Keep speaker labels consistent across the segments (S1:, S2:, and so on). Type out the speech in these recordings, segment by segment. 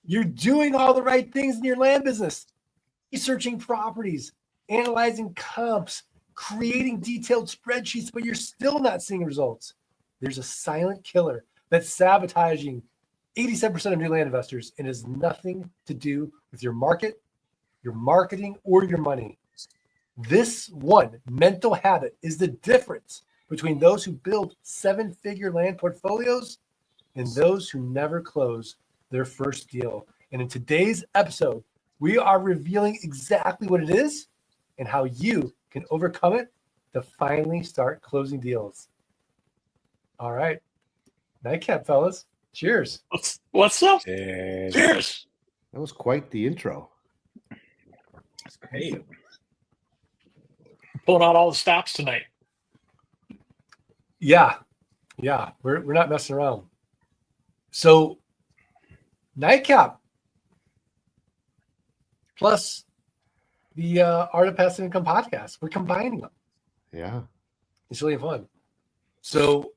S1: You're doing all the right things in your land business, researching properties, analyzing comps, creating detailed spreadsheets, but you're still not seeing results. There's a silent killer that's sabotaging 87% of new land investors and has nothing to do with your market, your marketing, or your money. This one mental habit is the difference between those who build seven-figure land portfolios and those who never close their first deal. And in today's episode, we are revealing exactly what it is and how you can overcome it to finally start closing deals. All right. Nightcap, fellas. Cheers.
S2: What's up?
S3: Cheers.
S2: Cheers.
S4: That was quite the intro.
S3: That's great.
S2: Pulling out all the stops tonight.
S1: Yeah. We're not messing around. So, Nightcap plus the Art of Passive Income podcast. We're combining them.
S4: Yeah.
S1: It's really fun. So,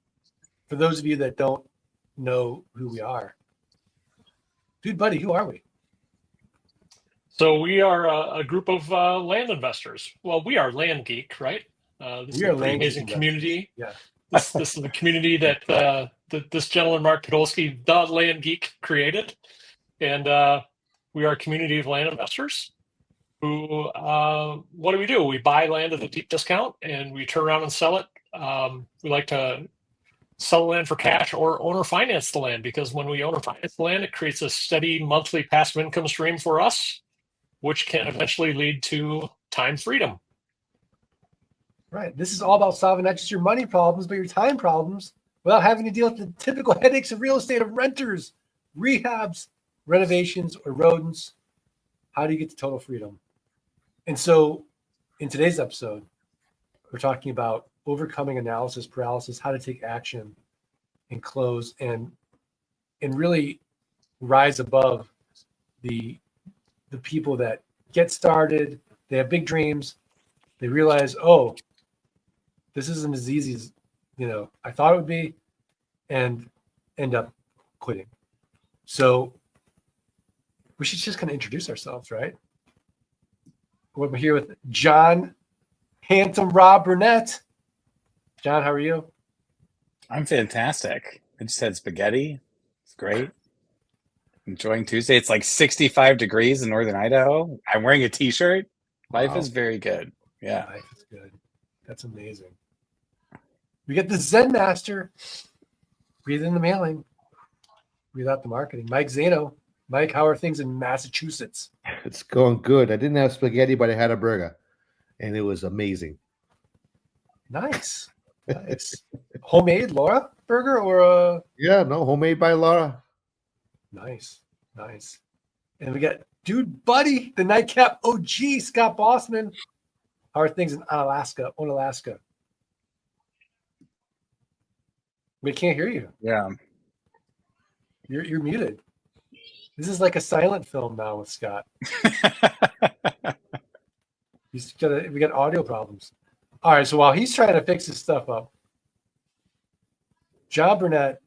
S1: for those of you that don't know who we are, dude, buddy, who are we?
S2: So we are a group of land investors. Well, we are Land Geek, right? This is a pretty amazing community.
S1: Yeah.
S2: This is the community that this gentleman, Mark Podolsky, the Land Geek, created. And we are a community of land investors who, what do? We buy land at a deep discount and we turn around and sell it. We like to sell land for cash or owner finance the land, because when we owner finance the land, it creates a steady monthly passive income stream for us, which can eventually lead to time freedom.
S1: Right. This is all about solving not just your money problems, but your time problems without having to deal with the typical headaches of real estate, of renters, rehabs, renovations, or rodents. How do you get to total freedom? And so in today's episode, we're talking about overcoming analysis paralysis, how to take action and close and really rise above the people that get started, they have big dreams, they realize, oh, this isn't as easy as I thought it would be, and end up quitting. So we should just kind of introduce ourselves, right? We're here with John Handsome Rob Burnett. John, how are you?
S3: I'm fantastic. I just had spaghetti. It's great. Enjoying Tuesday. It's like 65 degrees in northern Idaho. I'm wearing a t-shirt. Life is very good. Yeah.
S1: Life is good. That's amazing. We got the Zen Master. Breathe in the mailing. Breathe out the marketing. Mike Zano. Mike, how are things in Massachusetts?
S4: It's going good. I didn't have spaghetti, but I had a burger, and it was amazing.
S1: Nice. Homemade Laura burger or
S4: Yeah, no, homemade by Laura.
S1: Nice. And we got dude buddy, the Nightcap OG, Scott Bossman. How are things in Alaska? We can't hear you.
S3: Yeah.
S1: You're muted. This is like a silent film now with Scott. We got audio problems. All right, so while he's trying to fix his stuff up, John Burnett,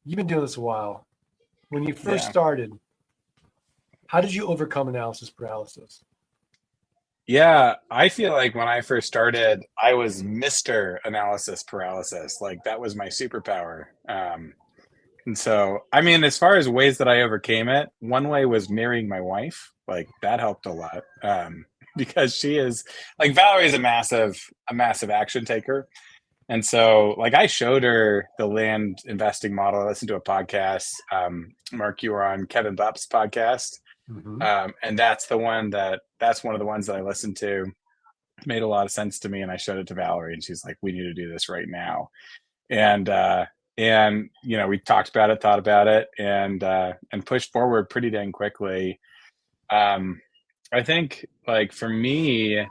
S1: you've been doing this a while. When you first started, how did you overcome analysis paralysis?
S3: Yeah, I feel like when I first started, I was Mr. Analysis Paralysis. Like that was my superpower. And so, I mean, as far as ways that I overcame it, one way was marrying my wife. Like that helped a lot. Because she is like Valerie is a massive action taker. And so like I showed her the land investing model. I listened to a podcast. Mark, you were on Kevin Bupp's podcast.
S1: Mm-hmm.
S3: And that's one of the ones that I listened to. It made a lot of sense to me. And I showed it to Valerie and she's like, we need to do this right now. And we talked about it, thought about it, and pushed forward pretty dang quickly. I think like for me,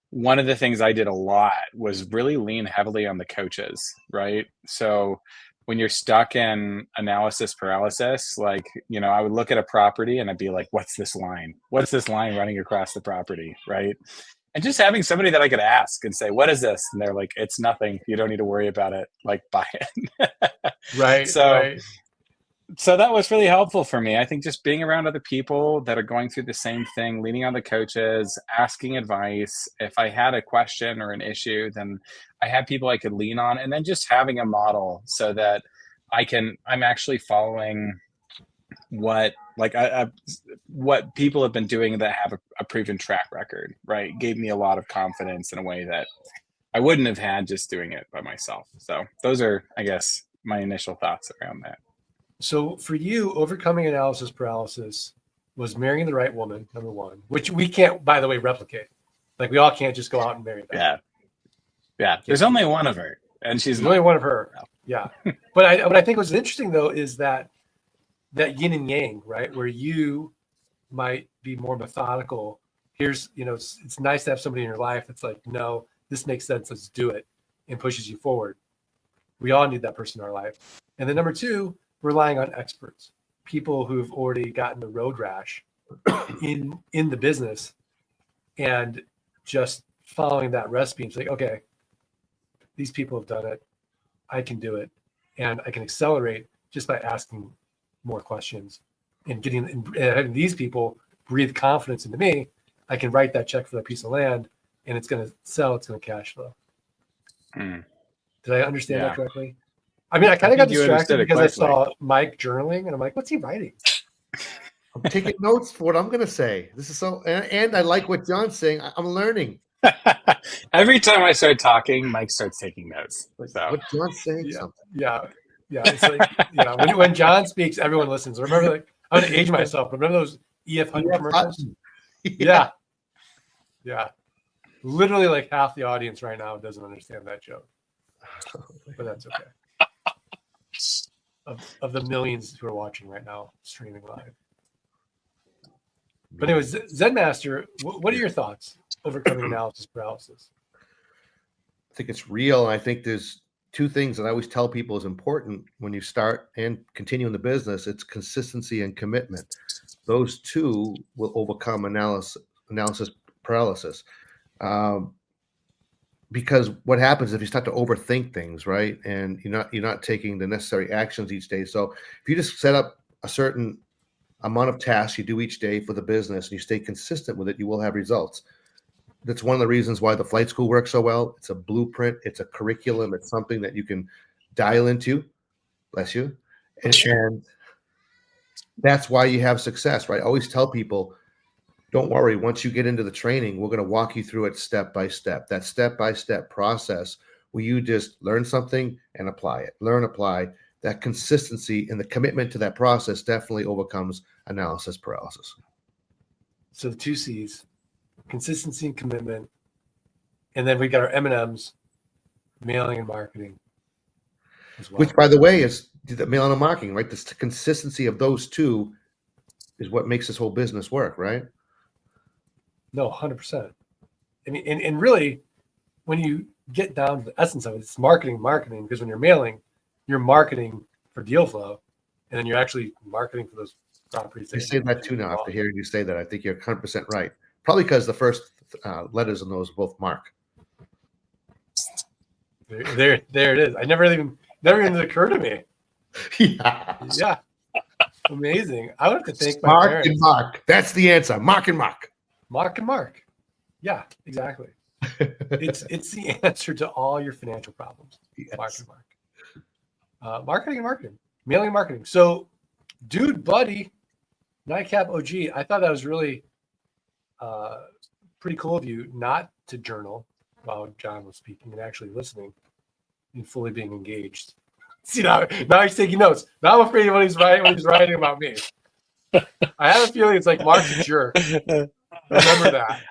S3: one of the things I did a lot was really lean heavily on the coaches, right? So when you're stuck in analysis paralysis, like, I would look at a property and I'd be like, what's this line? What's this line running across the property, right? And just having somebody that I could ask and say, what is this? And they're like, it's nothing. You don't need to worry about it. Like, buy it.
S1: Right.
S3: So so that was really helpful for me. I think just being around other people that are going through the same thing, leaning on the coaches, asking advice. If I had a question or an issue, then I had people I could lean on, and then just having a model so that I'm actually following what what people have been doing that have a proven track record, right? Gave me a lot of confidence in a way that I wouldn't have had just doing it by myself. So those are, I guess, my initial thoughts around that.
S1: So for you, overcoming analysis paralysis was marrying the right woman, number one, which we can't, by the way, replicate. Like we all can't just go out and marry that.
S3: Yeah. There's only one of her, and she's
S1: There's only one of her. Yeah. But I think what's interesting though is that yin and yang, right? Where you might be more methodical. Here's, it's nice to have somebody in your life that's like, no, this makes sense. Let's do it, and pushes you forward. We all need that person in our life. And then number two, relying on experts, people who've already gotten the road rash in the business, and just following that recipe and say, okay, these people have done it. I can do it. And I can accelerate just by asking more questions and having these people breathe confidence into me. I can write that check for that piece of land, and it's going to sell. It's going to cash flow. Did I understand that correctly? I mean, I kind of got distracted because I saw Mike journaling, and I'm like, what's he writing?
S4: I'm taking notes for what I'm going to say. This is so, and I like what John's saying. I'm learning.
S3: Every time I start talking, Mike starts taking notes. So.
S4: What John's saying, something.
S1: Yeah. It's like, when John speaks, everyone listens. Remember, like, I'm going to age myself, but remember those EF Hutton commercials? Yeah. Literally, like half the audience right now doesn't understand that joke, but that's okay. Of the millions who are watching right now, streaming live. But anyways, Zen Master, what are your thoughts overcoming analysis paralysis?
S4: I think it's real. I think there's two things that I always tell people is important when you start and continue in the business. It's consistency and commitment. Those two will overcome analysis paralysis. Because what happens if you start to overthink things, right? And you're not taking the necessary actions each day. So if you just set up a certain amount of tasks you do each day for the business and you stay consistent with it, you will have results. That's one of the reasons why the flight school works so well. It's a blueprint. It's a curriculum. It's something that you can dial into. Bless you. And that's why you have success, right? I always tell people, don't worry. Once you get into the training, we're going to walk you through it step by step. That step-by-step process where you just learn something and apply it. Learn, apply. That consistency and the commitment to that process definitely overcomes analysis paralysis.
S1: So the 2 C's, consistency and commitment. And then we got our M&Ms, mailing and marketing as well.
S4: Which, by the way, is the mailing and marketing, right? The consistency of those two is what makes this whole business work, right?
S1: No, 100%. I mean, and really, when you get down to the essence of it, it's marketing, because when you're marketing for deal flow, and then you're actually marketing for those properties.
S4: You say that too now. After hearing you say that, I think you're 100% right. Probably because the first letters in those are both Mark.
S1: There it is. Never even occurred to me. Yeah. Amazing. I would have to thank my
S4: Mark
S1: parents.
S4: and Mark. That's the answer. Mark and Mark.
S1: Mark and Mark. Yeah, exactly. It's the answer to all your financial problems. Yes. Mark and Mark. Marketing and marketing. Mailing and marketing. So, dude, buddy, Nightcap OG, I thought that was really pretty cool of you not to journal while John was speaking and actually listening and fully being engaged. See, now he's taking notes. Now I'm afraid of what he's writing about me. I have a feeling it's like Mark's a jerk. Remember that.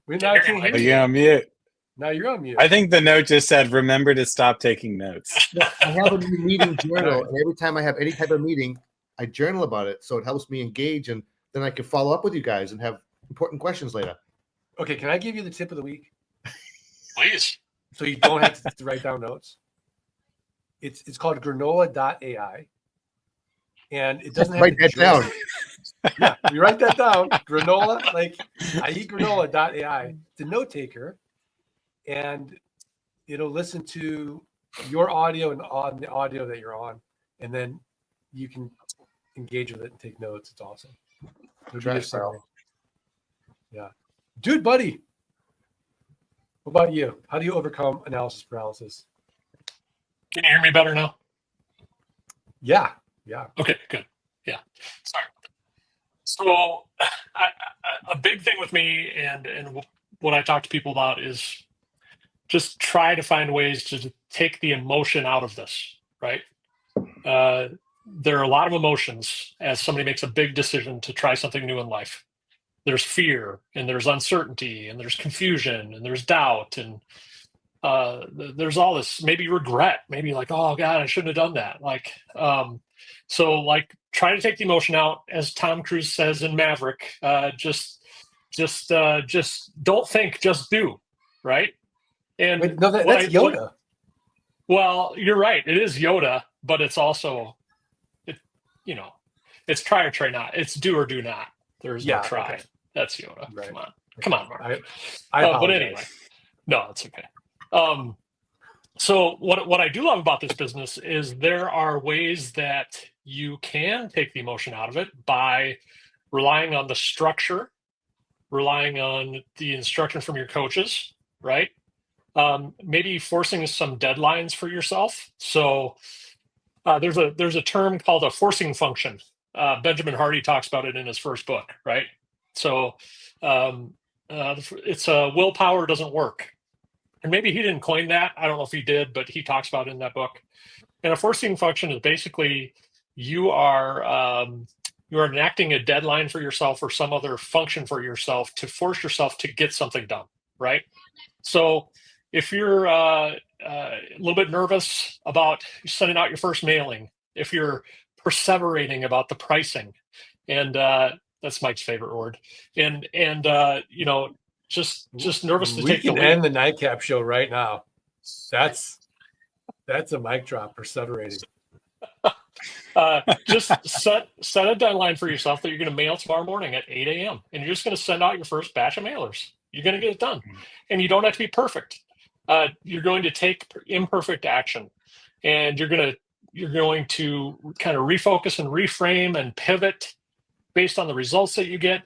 S3: You're on mute.
S1: Now you're on mute.
S3: I think the note just said, remember to stop taking notes.
S4: I have a meeting journal, and every time I have any type of meeting, I journal about it. So it helps me engage, and then I can follow up with you guys and have important questions later.
S1: Okay, can I give you the tip of the week?
S2: Please.
S1: So you don't have to write down notes. It's called granola.ai. And it doesn't have
S4: write that down.
S1: Yeah, you write that down. Granola, like I eat granola.ai. It's a note taker, and it'll listen to your audio and on the audio that you're on, and then you can engage with it and take notes. It's awesome. It'll be
S4: Trash
S1: your summary.
S4: barrel.
S1: Yeah. Dude, buddy. What about you? How do you overcome analysis paralysis?
S2: Can you hear me better now?
S1: Yeah. Yeah.
S2: Okay, good. Yeah. Sorry. So a big thing with me and what I talk to people about is just try to find ways to take the emotion out of this, right? There are a lot of emotions as somebody makes a big decision to try something new in life. There's fear, and there's uncertainty, and there's confusion, and there's doubt, and there's all this maybe regret, maybe like, oh God, I shouldn't have done that. So try to take the emotion out, as Tom Cruise says in Maverick. Just don't think, just do, right? And
S1: Wait, no, that's Yoda.
S2: Well, you're right. It is Yoda, but it's also, it's try or try not. It's do or do not. There's no try. Okay. That's Yoda. Right. Come on, Mark. But anyway, no, it's okay. So what I do love about this business is there are ways that you can take the emotion out of it by relying on the structure, relying on the instruction from your coaches, right? Maybe forcing some deadlines for yourself. So there's a term called a forcing function. Benjamin Hardy talks about it in his first book, right? So it's willpower doesn't work. And maybe he didn't coin that. I don't know if he did, but he talks about it in that book. And a forcing function is basically you are enacting a deadline for yourself or some other function for yourself to force yourself to get something done, right? So if you're a little bit nervous about sending out your first mailing, if you're perseverating about the pricing, and that's Mike's favorite word, and just nervous to take the lead.
S1: We can end the nightcap show right now. That's a mic drop. Perseverating.
S2: Just set a deadline for yourself that you're going to mail tomorrow morning at 8 a.m. and you're just going to send out your first batch of mailers. You're going to get it done, and you don't have to be perfect. You're going to take imperfect action, and you're going to kind of refocus and reframe and pivot based on the results that you get.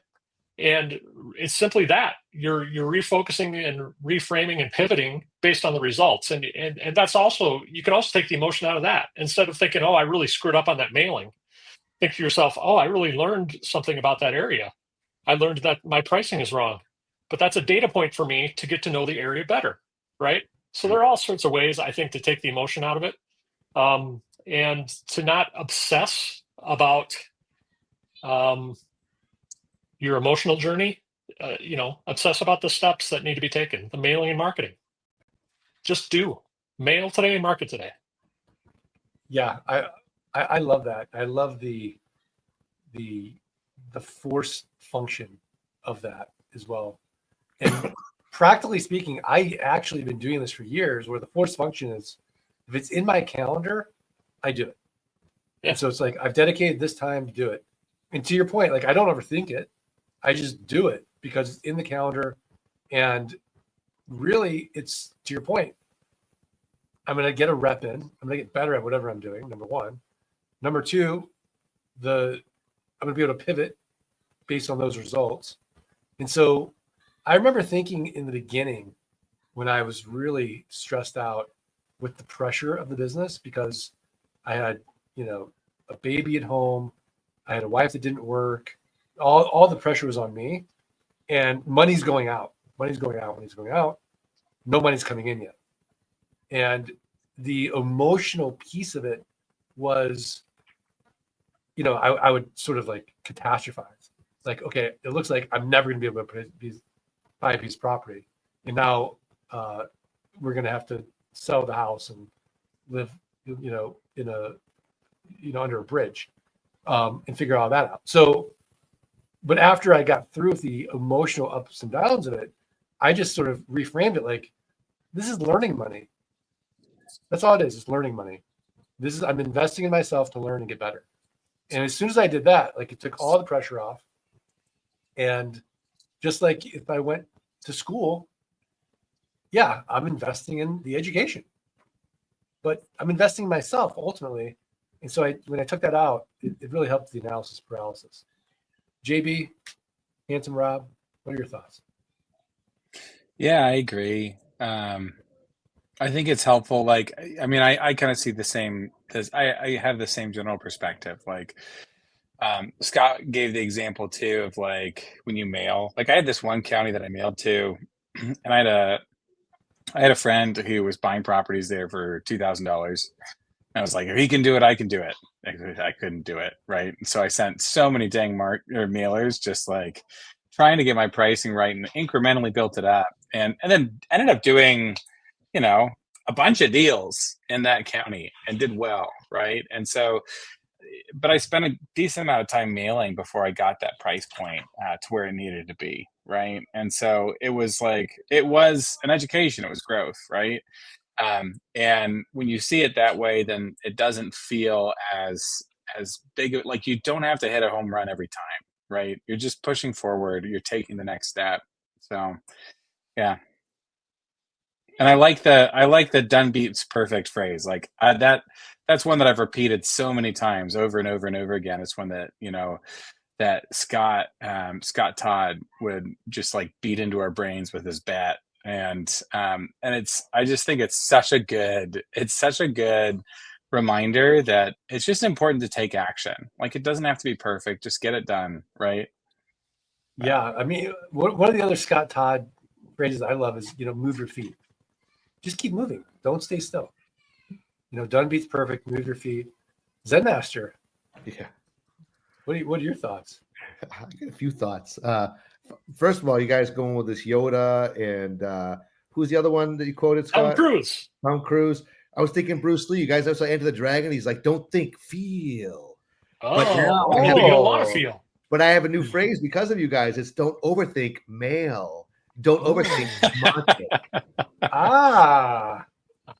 S2: And it's simply that you're refocusing and reframing and pivoting based on the results. And that's also, you can also take the emotion out of that. Instead of thinking, oh, I really screwed up on that mailing, think to yourself, oh, I really learned something about that area. I learned that my pricing is wrong, but that's a data point for me to get to know the area better. Right. So there are all sorts of ways, I think, to take the emotion out of it, and to not obsess about your emotional journey. Obsess about the steps that need to be taken, the mailing and marketing. Just do. Mail today, market today.
S1: Yeah, I love that. I love the force function of that as well. And practically speaking, I actually been doing this for years, where the force function is, if it's in my calendar, I do it. Yeah. And so it's like, I've dedicated this time to do it. And to your point, like, I don't overthink it. I just do it because it's in the calendar. And really, it's, to your point, I'm going to get a rep in. I'm going to get better at whatever I'm doing, number one. Number two, I'm going to be able to pivot based on those results. And so I remember thinking in the beginning, when I was really stressed out with the pressure of the business, because I had, a baby at home, I had a wife that didn't work, all the pressure was on me, and money's going out. No money's coming in yet. And the emotional piece of it was, I would sort of like catastrophize. Like, okay, it looks like I'm never going to be able to buy a piece of property. And now we're going to have to sell the house and live, under a bridge, and figure all that out. So, but after I got through with the emotional ups and downs of it, I just sort of reframed it like, this is learning money. That's all it is. It's learning money. I'm investing in myself to learn and get better. And as soon as I did that, like, it took all the pressure off. And just like if I went to school, yeah, I'm investing in the education, but I'm investing in myself ultimately. And so when I took that out, it really helped the analysis paralysis. JB, Handsome Rob, what are your thoughts?
S3: Yeah, I agree. I think it's helpful. Like, I mean, I kind of see the same. I have the same general perspective. Like, Scott gave the example too of like when you mail. Like, I had this one county that I mailed to, and I had a friend who was buying properties there for $2,000. I was like, if he can do it, I can do it. I couldn't do it, right? And so I sent so many dang mailers, just like trying to get my pricing right, and incrementally built it up, and then ended up doing, a bunch of deals in that county and did well, right? And so, but I spent a decent amount of time mailing before I got that price point to where it needed to be, right? And so it was an education, it was growth, right? And when you see it that way, then it doesn't feel as big. Like, you don't have to hit a home run every time, right? You're just pushing forward. You're taking the next step. So, yeah. And I like the done beats perfect phrase. Like, that's one that I've repeated so many times over and over and over again. It's one that Scott Todd would just like beat into our brains with his bat. And I just think it's such a good reminder that it's just important to take action. Like, it doesn't have to be perfect, just get it done, right?
S1: Yeah, I mean, one of the other Scott Todd phrases I love is, move your feet. Just keep moving. Don't stay still. Done beats perfect. Move your feet. Zen Master.
S4: Yeah.
S1: What are your thoughts?
S4: I got a few thoughts. First of all, you guys going with this Yoda, and who's the other one that you quoted, Scott? Tom Cruise. I was thinking Bruce Lee. You guys also Enter the Dragon. He's like, don't think, feel.
S2: But you don't want to feel.
S4: But I have a new phrase because of you guys. It's don't overthink, mail. Don't overthink, market.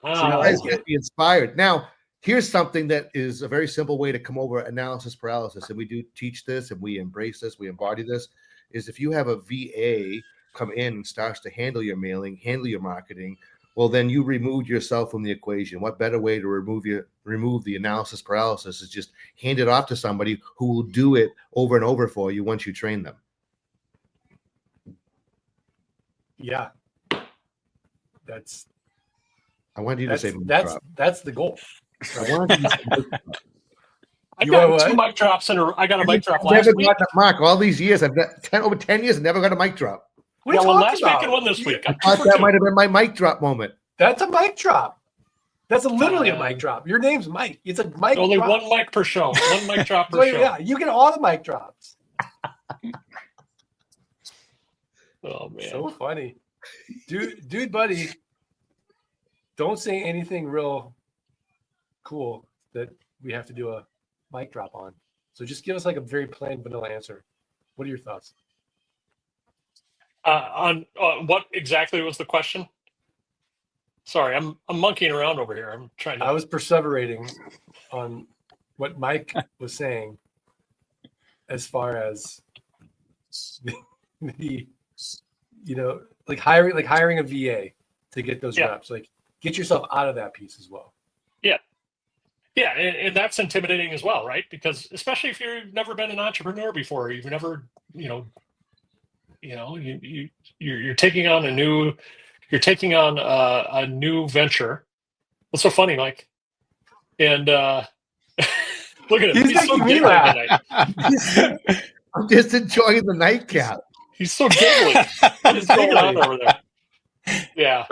S4: So you guys get me inspired. Now, here's something that is a very simple way to come over analysis paralysis. And we do teach this, and we embrace this, we embody this, is if you have a VA come in and starts to handle your mailing, handle your marketing, well, then you removed yourself from the equation. What better way to remove the analysis paralysis is just hand it off to somebody who will do it over and over for you once you train them.
S1: Yeah.
S4: I wanted you to say
S1: that's the goal.
S4: I wanted you to say
S2: I got two mic drops I got a mic drop last week.
S4: Mark, all these years, I've got over 10 years, and never got a mic drop.
S2: Last week and one this week.
S4: I thought that might have been my mic drop moment.
S1: That's a mic drop. That's literally a mic drop. Your name's Mike. It's a mic
S2: only
S1: drop.
S2: One mic per show. One mic drop per show.
S1: Yeah, you get all the mic drops.
S2: Oh, man.
S1: So funny. Dude, buddy, don't say anything real cool that we have to do a mic drop on. So just give us like a very plain vanilla answer. What are your thoughts?
S2: On what exactly was the question? Sorry, I'm monkeying around over here. I'm trying to.
S1: I was perseverating on what Mike was saying as far as the like hiring a VA to get those reps. Like, get yourself out of that piece as well.
S2: Yeah, and that's intimidating as well, right? Because especially if you've never been an entrepreneur before, you've never, you're taking on a new venture. What's so funny, Mike? And look at him. He's so giggly tonight.
S4: I'm just enjoying the nightcap.
S2: He's so giggly. What's going on over there? Yeah.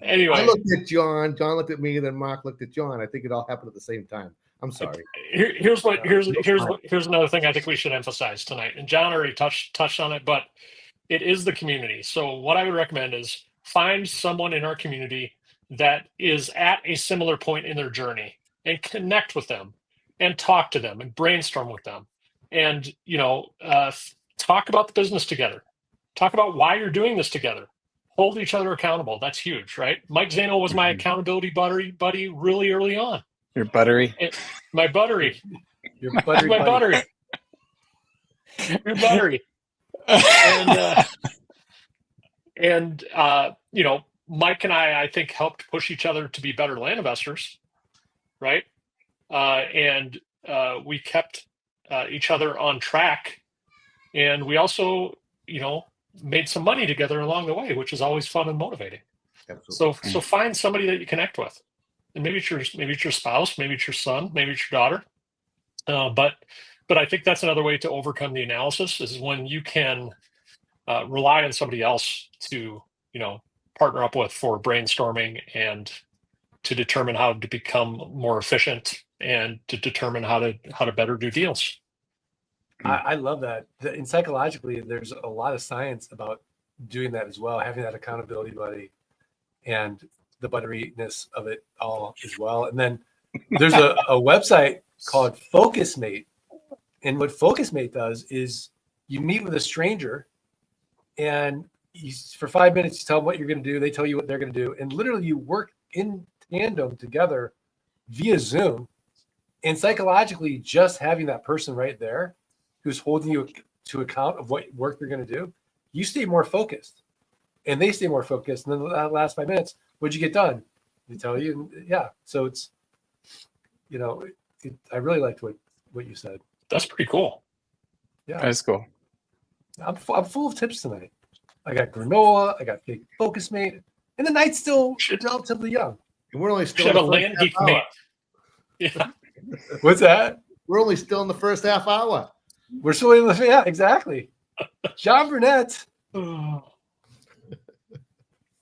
S2: Anyway,
S4: I looked at John. John looked at me, and then Mark looked at John. I think it all happened at the same time. I'm sorry.
S2: Here's another thing I think we should emphasize tonight. And John already touched on it, but it is the community. So what I would recommend is find someone in our community that is at a similar point in their journey and connect with them and talk to them and brainstorm with them and talk about the business together. Talk about why you're doing this together. Hold each other accountable. That's huge, right? Mike Zano was my accountability buddy really early on.
S3: Your buttery?
S2: My buttery.
S1: Your buttery.
S2: My buttery. Your buttery. And Mike and I think helped push each other to be better land investors, right? and we kept each other on track. And we also, made some money together along the way, which is always fun and motivating.
S4: Absolutely.
S2: So find somebody that you connect with, and maybe it's your spouse, maybe it's your son, maybe it's your daughter. But I think that's another way to overcome the analysis is when you can rely on somebody else to partner up with for brainstorming and to determine how to become more efficient and to determine how to better do deals.
S1: I love that. And psychologically, there's a lot of science about doing that as well, having that accountability buddy and the butteriness of it all as well. And then there's a website called FocusMate. And what FocusMate does is you meet with a stranger and for 5 minutes, you tell them what you're going to do. They tell you what they're going to do. And literally you work in tandem together via Zoom. And psychologically, just having that person right there who's holding you to account of what work they're going to do, you stay more focused and they stay more focused. And then the last 5 minutes, what'd you get done? They tell you. And yeah. So it's, I really liked what you said.
S2: That's pretty cool.
S1: Yeah.
S3: That's cool.
S1: I'm full of tips tonight. I got granola. I got big FocusMate. And the night's still relatively young.
S4: And we're only still
S2: Should have
S4: in
S2: a
S4: the
S2: land
S4: first
S2: geek
S4: half
S2: mate.
S4: hour.
S2: Yeah.
S1: What's that?
S4: We're only still in the first half hour.
S1: We're still in the, yeah, exactly. John Burnett,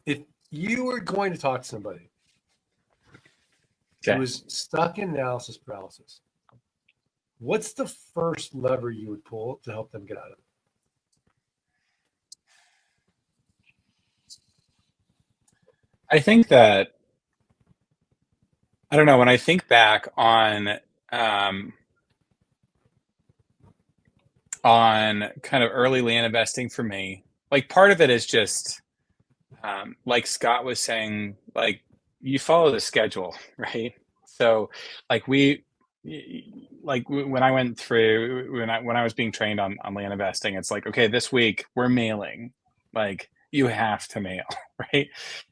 S1: if you were going to talk to somebody who was stuck in analysis paralysis, what's the first lever you would pull to help them get out of it?
S3: I think that, I don't know, when I think back on kind of early land investing for me, like part of it is just, like Scott was saying, like you follow the schedule, right? So like when I went through, when I was being trained on land investing, it's like, okay, this week we're mailing, like you have to mail, right?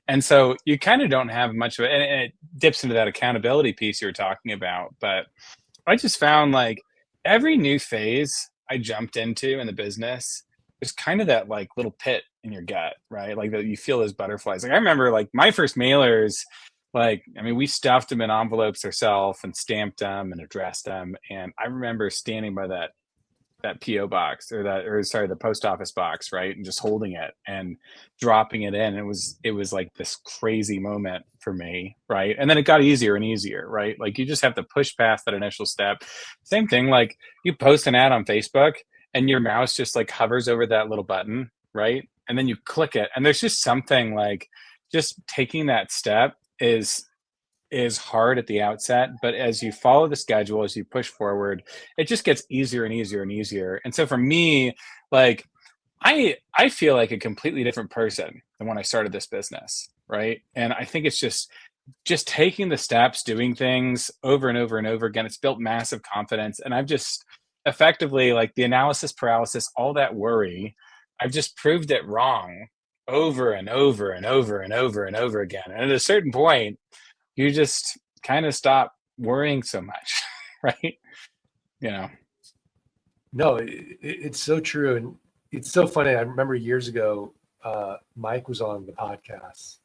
S3: And so you kind of don't have much of it, and it dips into that accountability piece you were talking about. But I just found like every new phase I jumped into in the business, there's kind of that like little pit in your gut, right? Like that you feel those butterflies. Like I remember like my first mailers, like, I mean, we stuffed them in envelopes ourselves and stamped them and addressed them. And I remember standing by that PO box the post office box, right? And just holding it and dropping it in. It was like this crazy moment for me, right? And then it got easier and easier, right? Like you just have to push past that initial step. Same thing, like you post an ad on Facebook and your mouse just like hovers over that little button, right? And then you click it. And there's just something like just taking that step is hard at the outset, but as you follow the schedule, as you push forward, it just gets easier and easier and easier. And so for me, like I feel like a completely different person than when I started this business, right? And I think it's just taking the steps, doing things over and over and over again. It's built massive confidence, and I've just effectively, like the analysis paralysis, all that worry, I've just proved it wrong over and over and over and over and over again. And at a certain point, you just kind of stop worrying so much, right?
S1: No, it's so true. And it's so funny. I remember years ago, Mike was on the podcast,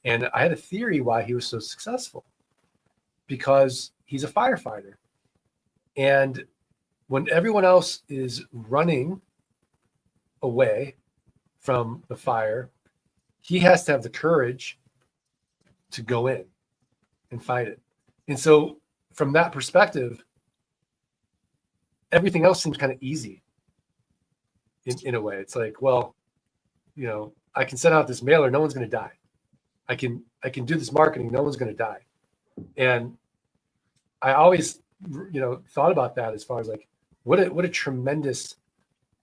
S1: and I had a theory why he was so successful, because he's a firefighter. And when everyone else is running away from the fire, he has to have the courage to go in and fight it. And so from that perspective, everything else seems kind of easy in a way. It's like, well, I can send out this mailer, no one's going to die. I can do this marketing, no one's going to die. And I always, thought about that as far as like, what a tremendous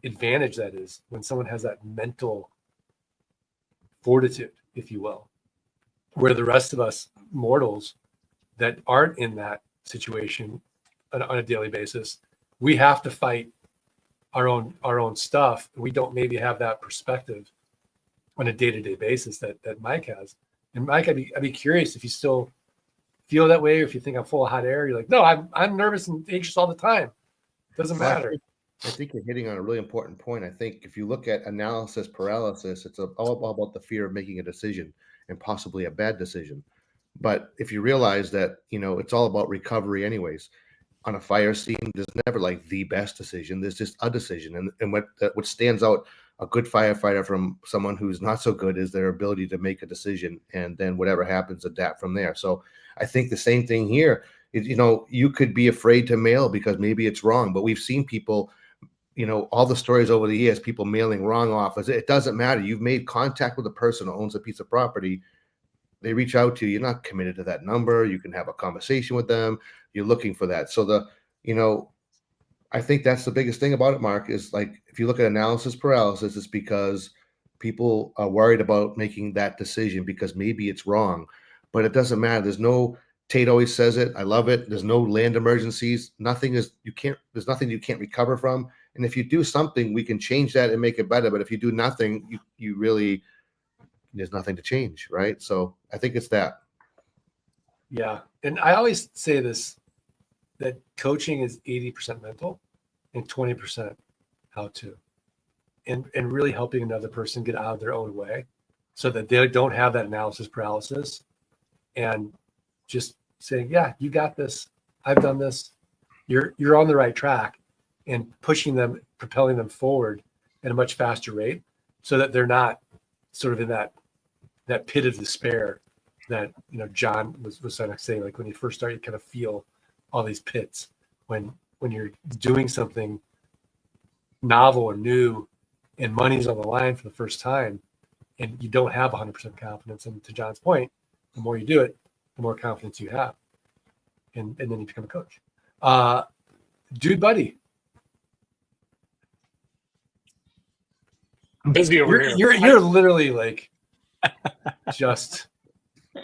S1: advantage that is when someone has that mental fortitude, if you will, where the rest of us mortals that aren't in that situation on a daily basis, we have to fight our own stuff. We don't maybe have that perspective on a day-to-day basis that Mike has. And Mike, I'd be curious if you still feel that way, or if you think I'm full of hot air, you're like, no, I'm nervous and anxious all the time. Doesn't matter.
S4: I think you're hitting on a really important point. I think if you look at analysis paralysis, it's all about the fear of making a decision and possibly a bad decision. But if you realize that, it's all about recovery anyways. On a fire scene, there's never like the best decision. There's just a decision. And what stands out a good firefighter from someone who's not so good is their ability to make a decision, and then whatever happens, adapt from there. So I think the same thing here. You could be afraid to mail because maybe it's wrong, but we've seen people, all the stories over the years, people mailing wrong offers. It doesn't matter. You've made contact with a person who owns a piece of property. They reach out to you. You're not committed to that number. You can have a conversation with them. You're looking for that. So I think that's the biggest thing about it, Mark, is like, if you look at analysis paralysis, it's because people are worried about making that decision because maybe it's wrong, but it doesn't matter. Tate always says it. I love it. There's no land emergencies. There's nothing you can't recover from. And if you do something, we can change that and make it better. But if you do nothing, you really, there's nothing to change. Right. So I think it's that.
S1: Yeah. And I always say this, that coaching is 80% mental and 20% how to, and really helping another person get out of their own way so that they don't have that analysis paralysis, and just saying, yeah, you got this. I've done this. You're on the right track, and pushing them, propelling them forward at a much faster rate so that they're not sort of in that pit of despair that, John was saying, like when you first start, you kind of feel all these pits when you're doing something novel or new and money's on the line for the first time and you don't have 100% confidence. And to John's point, the more you do it, the more confidence you have. And then you become a coach. Dude, buddy.
S2: I'm busy over here.
S1: You're literally like just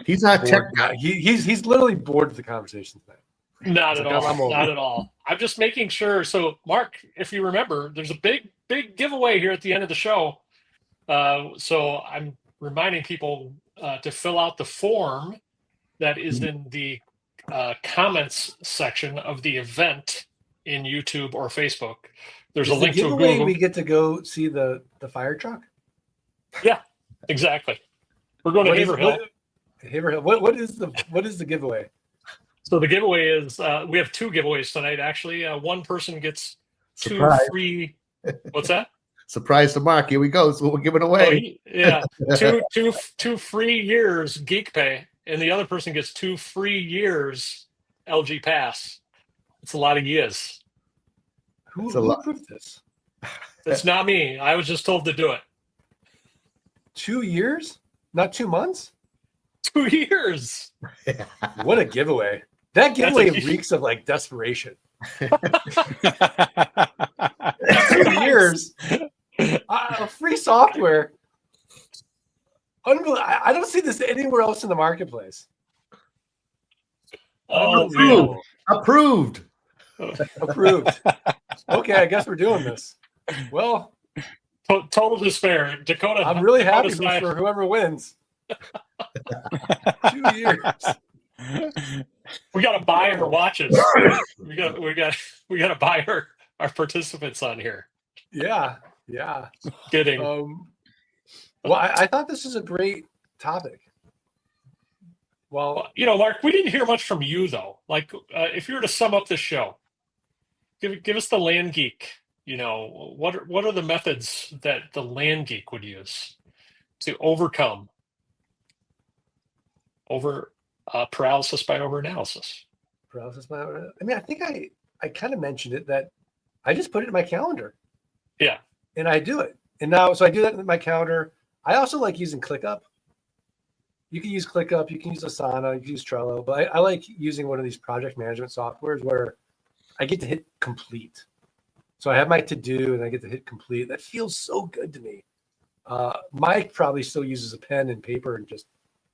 S4: he's not tech guy.
S1: He's literally bored with the conversation tonight.
S2: Not at all. Not at all. I'm just making sure. So, Mark, if you remember, there's a big giveaway here at the end of the show. So I'm reminding people to fill out the form that is in the comments section of the event in YouTube or Facebook. There's a link to a Google.
S1: We get to go see the fire truck.
S2: Yeah, exactly. We're going to Haverhill.
S1: Haverhill. What is the giveaway?
S2: So the giveaway is we have two giveaways tonight. Actually, one person gets two free. What's that?
S4: Surprise to Mark. Here we go. That's what we're giving away.
S2: Two free years Geek Pay, and the other person gets 2 free years LG Pass. It's a lot of years.
S1: Who approved this?
S2: It's not me. I was just told to do it.
S1: 2 years? Not 2 months?
S2: 2 years.
S1: What a giveaway. That giveaway reeks of like desperation. 2 years. Free software. Unbelievable. I don't see this anywhere else in the marketplace.
S4: Approved.
S1: Okay, I guess we're doing this. Well,
S2: total despair. Dakota.
S1: I'm really happy for whoever wins. 2 years.
S2: We got to buy her watches. We got to buy our participants on here.
S1: Yeah.
S2: Kidding.
S1: Well, I thought this was a great topic. Well,
S2: Mark, we didn't hear much from you though. Like, if you were to sum up this show, give us the land geek. What are the methods that the land geek would use to overcome paralysis by overanalysis?
S1: I think I kind of mentioned it, that I just put it in my calendar.
S2: Yeah.
S1: And I do it. And now, so I do that in my calendar. I also like using ClickUp. You can use ClickUp, you can use Asana, you can use Trello, but I like using one of these project management softwares where I get to hit complete. So I have my to-do and I get to hit complete. That feels so good to me. Mike probably still uses a pen and paper and just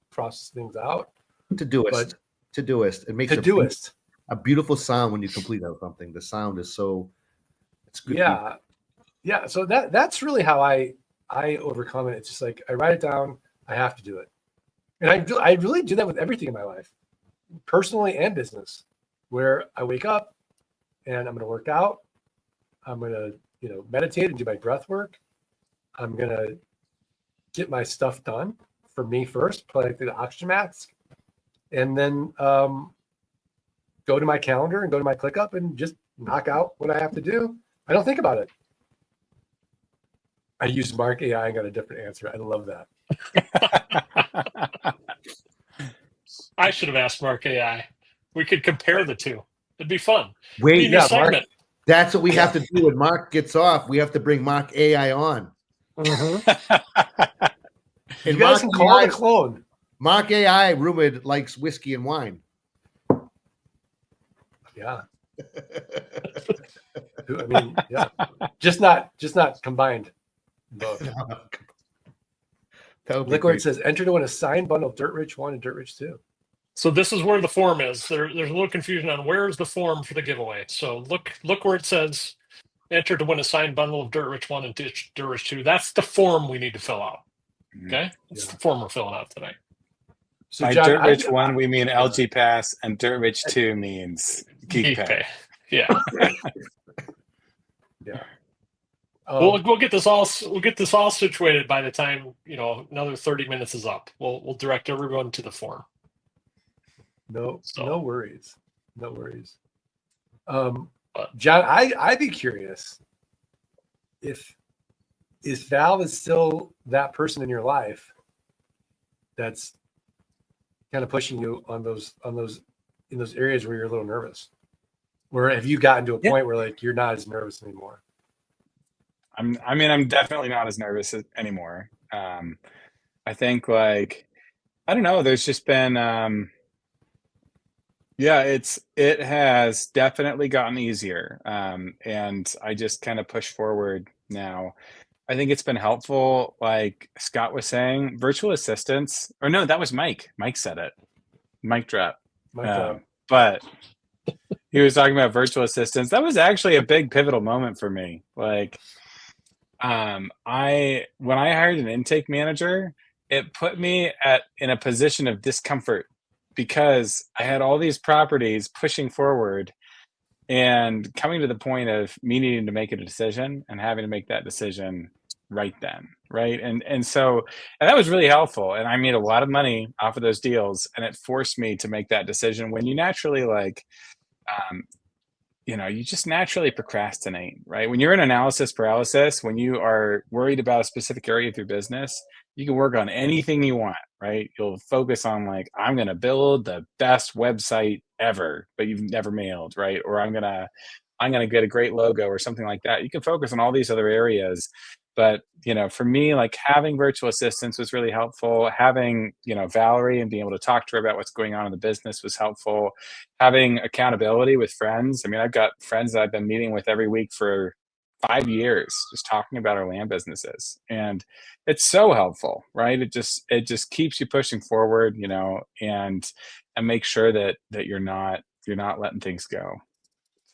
S1: process things out.
S4: Todoist. It makes a beautiful sound when you complete something. The sound is it's good.
S1: Yeah. So that's really how I overcome it. It's just like I write it down. I have to do it, and I really do that with everything in my life. personally and business, where I wake up and I'm going to work out. I'm going to, meditate and do my breath work. I'm going to get my stuff done for me first, play the oxygen mask, and then go to my calendar and go to my ClickUp and just knock out what I have to do. I don't think about it. I used Mark AI and got a different answer. I love that.
S2: I should have asked Mark AI. We could compare the two. It'd be fun.
S4: Wait,
S2: Be a new
S1: yeah,
S2: segment.
S1: Mark.
S4: that's what we have to do when Mark gets off. We have to bring Mark AI on.
S1: Mm-hmm. You
S4: And
S1: guys
S4: Mark
S1: can call it
S4: AI,
S1: a clone.
S4: Mark AI rumored likes whiskey and wine.
S1: Yeah. I mean, yeah. Just not combined. Both.
S4: That would be
S1: Look where
S4: great.
S1: it says enter to win a signed bundle of Dirt Rich 1 and Dirt Rich 2.
S2: So this is where the form is. There's a little confusion on where is the form for the giveaway. So look where it says enter to win a signed bundle of Dirt Rich 1 and Dirt Rich 2. That's the form we need to fill out. Okay? That's the form we're filling out tonight.
S1: So
S3: By
S1: John,
S3: Dirt Rich 1, we mean
S1: Yeah.
S3: LG Pass, and Dirt Rich 2 means Geek Pay.
S2: Yeah.
S1: Yeah.
S2: We'll get this all situated by the time, another 30 minutes is up. We'll direct everyone to the form.
S1: No worries. No worries.
S2: But-
S1: John, I'd be curious if Val is still that person in your life that's kind of pushing you in those areas where you're a little nervous. Where have you gotten to a point where like you're not as nervous anymore?
S3: I'm definitely not as nervous anymore. I think I don't know. There's just been, it has definitely gotten easier. And I just kind of push forward now. I think it's been helpful. Like Scott was saying, virtual assistants, or no, that was Mike. Mike said it. Mike drop. But he was talking about virtual assistants. That was actually a big pivotal moment for me. When I hired an intake manager, it put me in a position of discomfort because I had all these properties pushing forward and coming to the point of me needing to make a decision and having to make that decision right then. Right. And that was really helpful. And I made a lot of money off of those deals, and it forced me to make that decision when you naturally you just naturally procrastinate, right? When you're in analysis paralysis, when you are worried about a specific area of your business, you can work on anything you want, right? You'll focus on I'm going to build the best website ever, but you've never mailed, right? Or I'm going to get a great logo or something like that. You can focus on all these other areas. But, for me, having virtual assistants was really helpful. Having, Valerie and being able to talk to her about what's going on in the business was helpful. Having accountability with friends. I mean, I've got friends that I've been meeting with every week for 5 years, just talking about our land businesses. And it's so helpful, right? It just keeps you pushing forward, and make sure that you're not letting things go.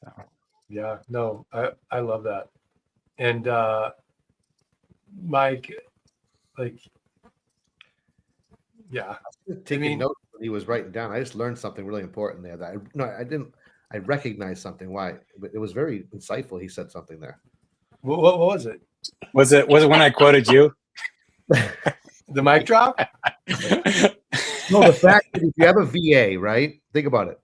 S3: So.
S1: Yeah, no, I love that. And Mike, yeah.
S4: Taking notes when he was writing down. I just learned something really important there that I recognized something. Why? It was very insightful. He said something there.
S1: What was it?
S3: Was it when I quoted you?
S1: The mic drop?
S4: No, the fact that if you have a VA, right? Think about it.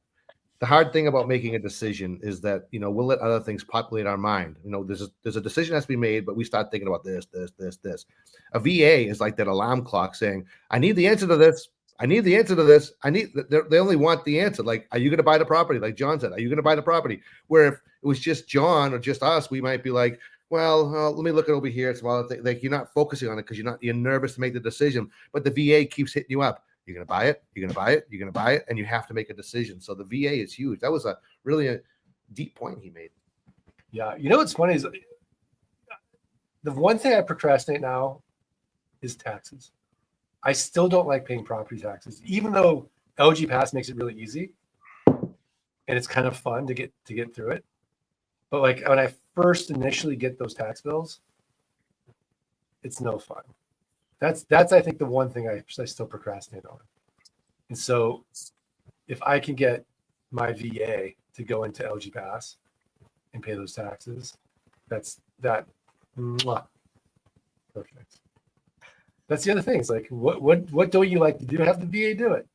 S4: The hard thing about making a decision is that, we'll let other things populate our mind. There's a decision that's to be made, but we start thinking about this. A VA is like that alarm clock saying, I need the answer to this. I need the answer to this. They only want the answer. Like, are you going to buy the property? Like John said, are you going to buy the property? Where if it was just John or just us, we might be like, well, let me look it over here. It's like you're not focusing on it because you're nervous to make the decision, but the VA keeps hitting you up. You're going to buy it. You're going to buy it. You're going to buy it. And you have to make a decision. So the VA is huge. That was a really deep point he made.
S1: Yeah. What's funny is the one thing I procrastinate now is taxes. I still don't like paying property taxes, even though LG Pass makes it really easy and it's kind of fun to get through it. But when I first initially get those tax bills, it's no fun. That's I think the one thing I still procrastinate on. And so if I can get my VA to go into LG Pass and pay those taxes, that's that. Mwah, perfect. That's the other thing. It's like, what don't you like to do? Have the VA do it.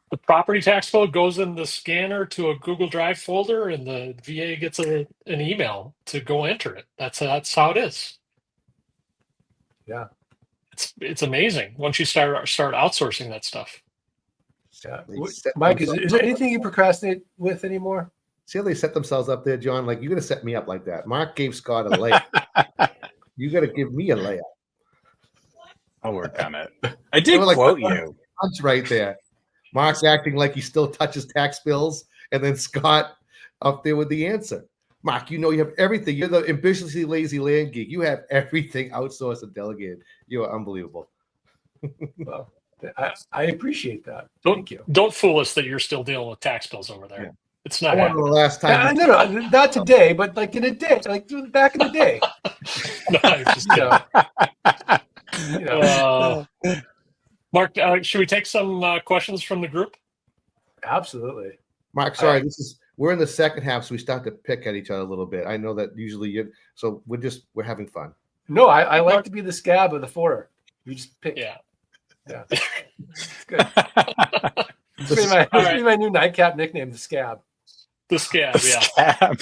S2: The property tax code goes in the scanner to a Google Drive folder, and the VA gets an email to go enter it. That's how it is.
S1: Yeah.
S2: It's amazing once you start outsourcing that stuff.
S1: Yeah.
S4: They set
S1: Mike, is
S4: themselves
S1: there
S4: up.
S1: anything you procrastinate with anymore?
S4: See how they set themselves up there, John? Like, you're going to set me up like that. Mark gave Scott a layup. You got to give me a layup.
S3: I'll work on it. I did
S4: Like,
S3: quote you.
S4: Punch right there. Mark's acting like he still touches tax bills, and then Scott up there with the answer. Mark, you know you have everything. You're the ambitiously lazy land geek. You have everything outsourced and delegated. You are unbelievable.
S1: Well, I appreciate that. Thank you.
S2: Don't fool us that you're still dealing with tax bills over there.
S3: Yeah.
S2: It's
S4: I
S2: not
S4: wonder the
S2: happening.
S4: last time.
S1: No, not today, but like in a day, like back in the day.
S2: No, I'm just kidding.
S1: You know,
S2: Mark, should we take some questions from the group?
S1: absolutely.
S4: Mark, sorry, we're in the second half, so we start to pick at each other a little bit. I know that usually so we're having fun.
S1: No, I like to be the scab of the four. You just pick.
S2: Yeah.
S1: It's good. This will be my new nightcap nickname, the scab.
S2: The scab, yeah.
S3: Scab.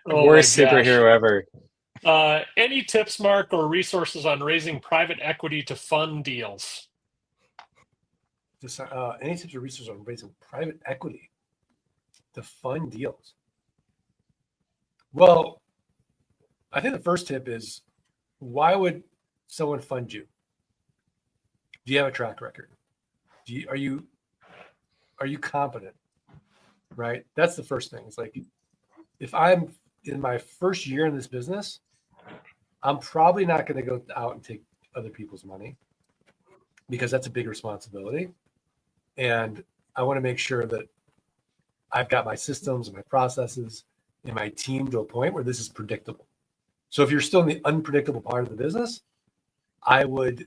S2: Oh
S3: Worst
S2: my gosh.
S3: superhero ever.
S2: Any tips, Mark, or resources on raising private equity to fund deals?
S1: Just, any tips or resources on raising private equity to fund deals? Well, I think the first tip is, why would someone fund you? Do you have a track record? Are you competent? Right? That's the first thing. It's like, if I'm in my first year in this business, I'm probably not going to go out and take other people's money, because that's a big responsibility. And I want to make sure that I've got my systems and my processes and my team to a point where this is predictable. So if you're still in the unpredictable part of the business, I would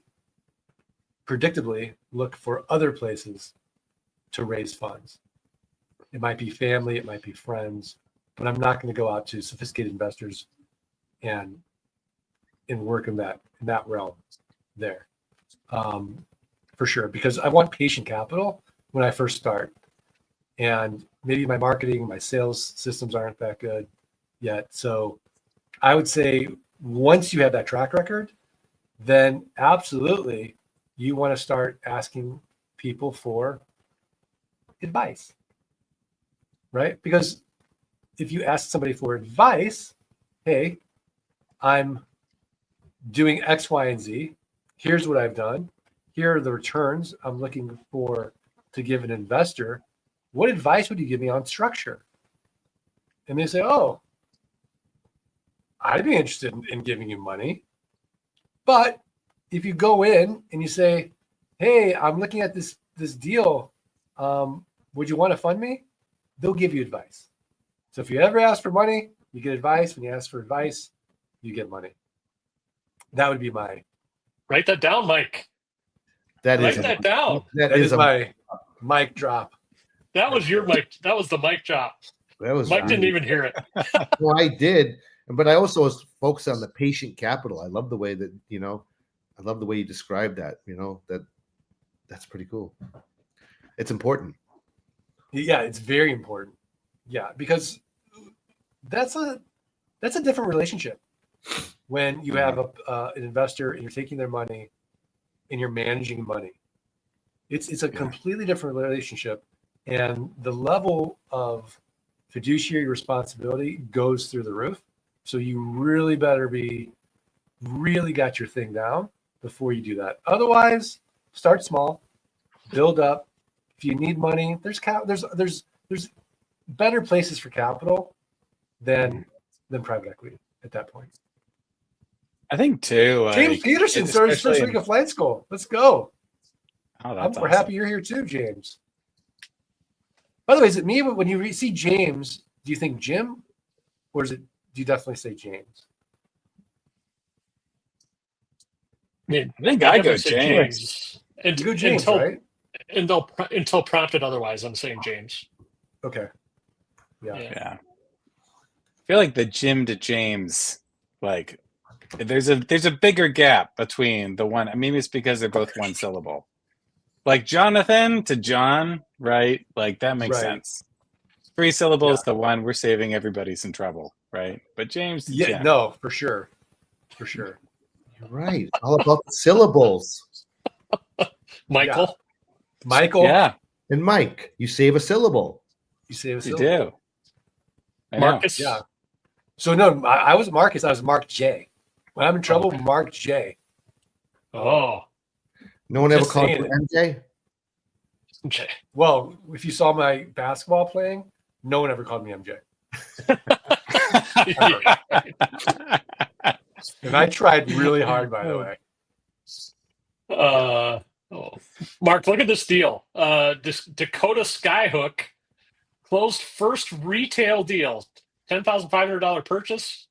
S1: predictably look for other places to raise funds. It might be family, it might be friends, but I'm not going to go out to sophisticated investors and work in that realm there, for sure, because I want patient capital when I first start, and maybe my marketing, my sales systems aren't that good yet. So I would say, once you have that track record, then absolutely you want to start asking people for advice, right? Because if you ask somebody for advice, hey, I'm doing X, Y, and Z. Here's what I've done. Here are the returns I'm looking for to give an investor. What advice would you give me on structure? And they say, oh, I'd be interested in giving you money. But if you go in and you say, hey, I'm looking at this deal, would you want to fund me? They'll give you advice. So if you ever ask for money, you get advice. When you ask for advice, you get money. That would be my.
S2: Write that down, Mike.
S4: Write
S2: that down.
S1: That is my mic drop.
S2: That was your mic. That was the mic drop. Mike didn't even hear it.
S4: Well, I did, but I also was focused on the patient capital. I love the way that I love the way you described that. That's pretty cool. It's important.
S1: Yeah, it's very important. Yeah, because that's a different relationship when you have an investor and you're taking their money and you're managing money. It's a completely different relationship, and the level of fiduciary responsibility goes through the roof. So you really better be really got your thing down before you do that. Otherwise, start small, build up. If you need money, there's better places for capital than private equity at that point.
S3: I think too.
S1: James Peterson started his first week of flight school. Let's go.
S3: Oh, that's
S1: We're
S3: awesome.
S1: happy you're here too, James. By the way, is it me when you see James? Do you think Jim, or do you definitely say James?
S2: I mean,
S3: I think I go James.
S2: And,
S1: You go James,
S2: until,
S1: right?
S2: until prompted otherwise, I'm saying James.
S1: Okay. Yeah.
S3: Yeah. I feel like the Jim to James, like there's a bigger gap between the one. I mean, it's because they're both one syllable. Like Jonathan to John, right? Like that makes
S1: Right.
S3: sense. 3 syllables to one, we're saving everybody some trouble, right? But James to
S1: Yeah.
S3: Jim.
S1: No, for sure. For sure.
S4: You're right. It's all about the syllables.
S2: Michael.
S1: Michael.
S3: Yeah,
S4: And Mike, you save a syllable.
S1: You say a
S3: you
S1: syllable.
S3: do. I know.
S2: Marcus.
S1: Yeah. So no, I was Marcus. I was Mark J. When I'm in trouble, Mark J.
S2: Oh.
S4: No one ever
S1: Just
S4: called
S1: saying
S4: you MJ?
S2: Okay.
S1: Well, if you saw my basketball playing, no one ever called me MJ. And I tried really hard, by the way.
S2: Mark, look at this deal. This Dakota Skyhook closed first retail deal, $10,500 purchase,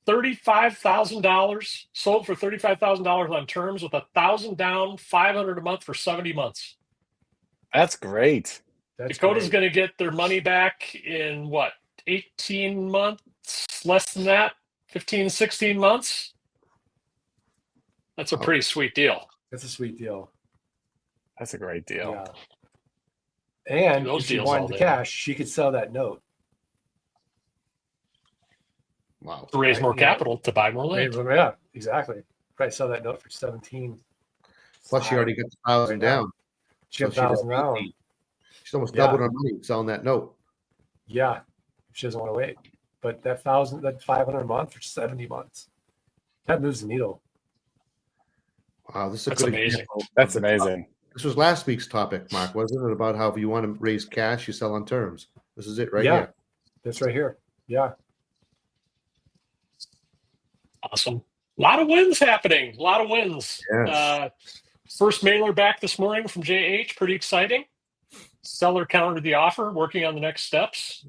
S2: $35,000 sold for $35,000 on terms with $1,000 down, $500 a month for 70 months.
S3: That's great.
S1: That's
S2: Dakota's
S1: great.
S2: going to get their money back in what, 18 months? Less than that? 15, 16 months? That's a pretty sweet deal.
S1: That's a sweet deal.
S3: That's a great deal.
S1: Yeah. And
S2: Those
S1: if she
S2: deals all
S1: wanted the
S2: day.
S1: cash, she could sell that note.
S4: Wow.
S2: To raise
S1: Right,
S2: more
S1: yeah.
S2: capital to buy more land.
S1: Yeah, exactly. Probably sell that note for 17.
S4: Plus, she already got the 1,000
S1: Right now.
S4: down.
S1: She got
S4: So she's
S1: 1,000 down.
S4: She's almost
S1: Yeah.
S4: doubled her money selling that note.
S1: Yeah, she doesn't want to wait. But that 500 a month for 70 months, that moves the needle.
S4: Wow, this is a
S2: That's
S4: good
S2: amazing.
S4: example.
S3: That's amazing.
S4: This was last week's topic, Mark, wasn't it? About how if you want to raise cash, you sell on terms. This is it right
S1: Yeah.
S4: here.
S1: That's right here. Yeah.
S2: Awesome. A lot of wins happening. A lot of wins.
S4: Yes.
S2: First mailer back this morning from JH. Pretty exciting. Seller countered the offer, working on the next steps.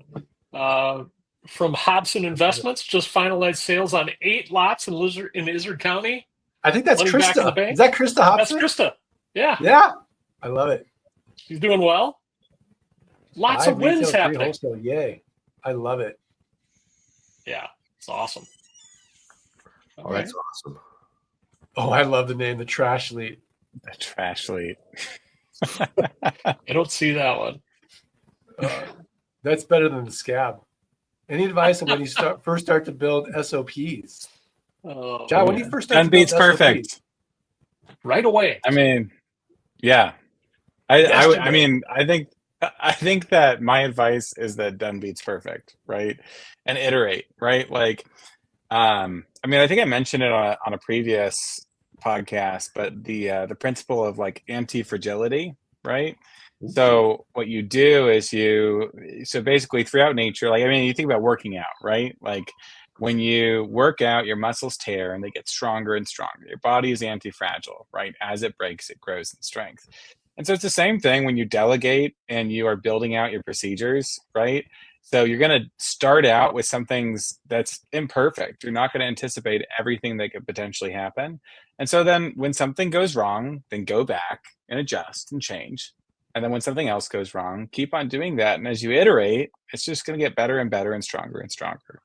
S2: From Hobson Investments, just finalized sales on 8 lots in Izzard County.
S1: I think that's
S2: Money back in the
S1: Krista.
S2: bank?
S1: Is that Krista
S2: That's
S1: Hobson?
S2: Krista. Yeah,
S1: Yeah. I love it.
S2: she's doing well. Lots
S1: 5
S2: of wins
S1: retail, 3
S2: happening.
S1: wholesale. Yay. I love it.
S2: Yeah, it's awesome.
S4: Oh, that's awesome.
S1: Oh, I love the name, the Trash Lead.
S3: The trash lead.
S2: I don't see that one.
S1: That's better than the Scab. Any advice on when you first start to build SOPs?
S2: Oh,
S1: John, when
S3: yeah.
S1: you first start
S3: Done
S1: to build
S3: beats perfect.
S1: SOPs,
S2: right away.
S3: I mean, yeah. I mean, I think that my advice is that done beats perfect, right? And iterate, right? Like, I mean, I think I mentioned it on a previous podcast, but the principle of like anti-fragility, right? So what you do is so basically throughout nature, like, I mean, you think about working out, right? Like when you work out, your muscles tear and they get stronger and stronger. Your body is anti-fragile, right? As it breaks, it grows in strength. And so it's the same thing when you delegate and you are building out your procedures, right? So you're going to start out with some things that's imperfect. You're not going to anticipate everything that could potentially happen. And so then when something goes wrong, then go back and adjust and change. And then when something else goes wrong, keep on doing that. And as you iterate, it's just going to get better and better and stronger and stronger.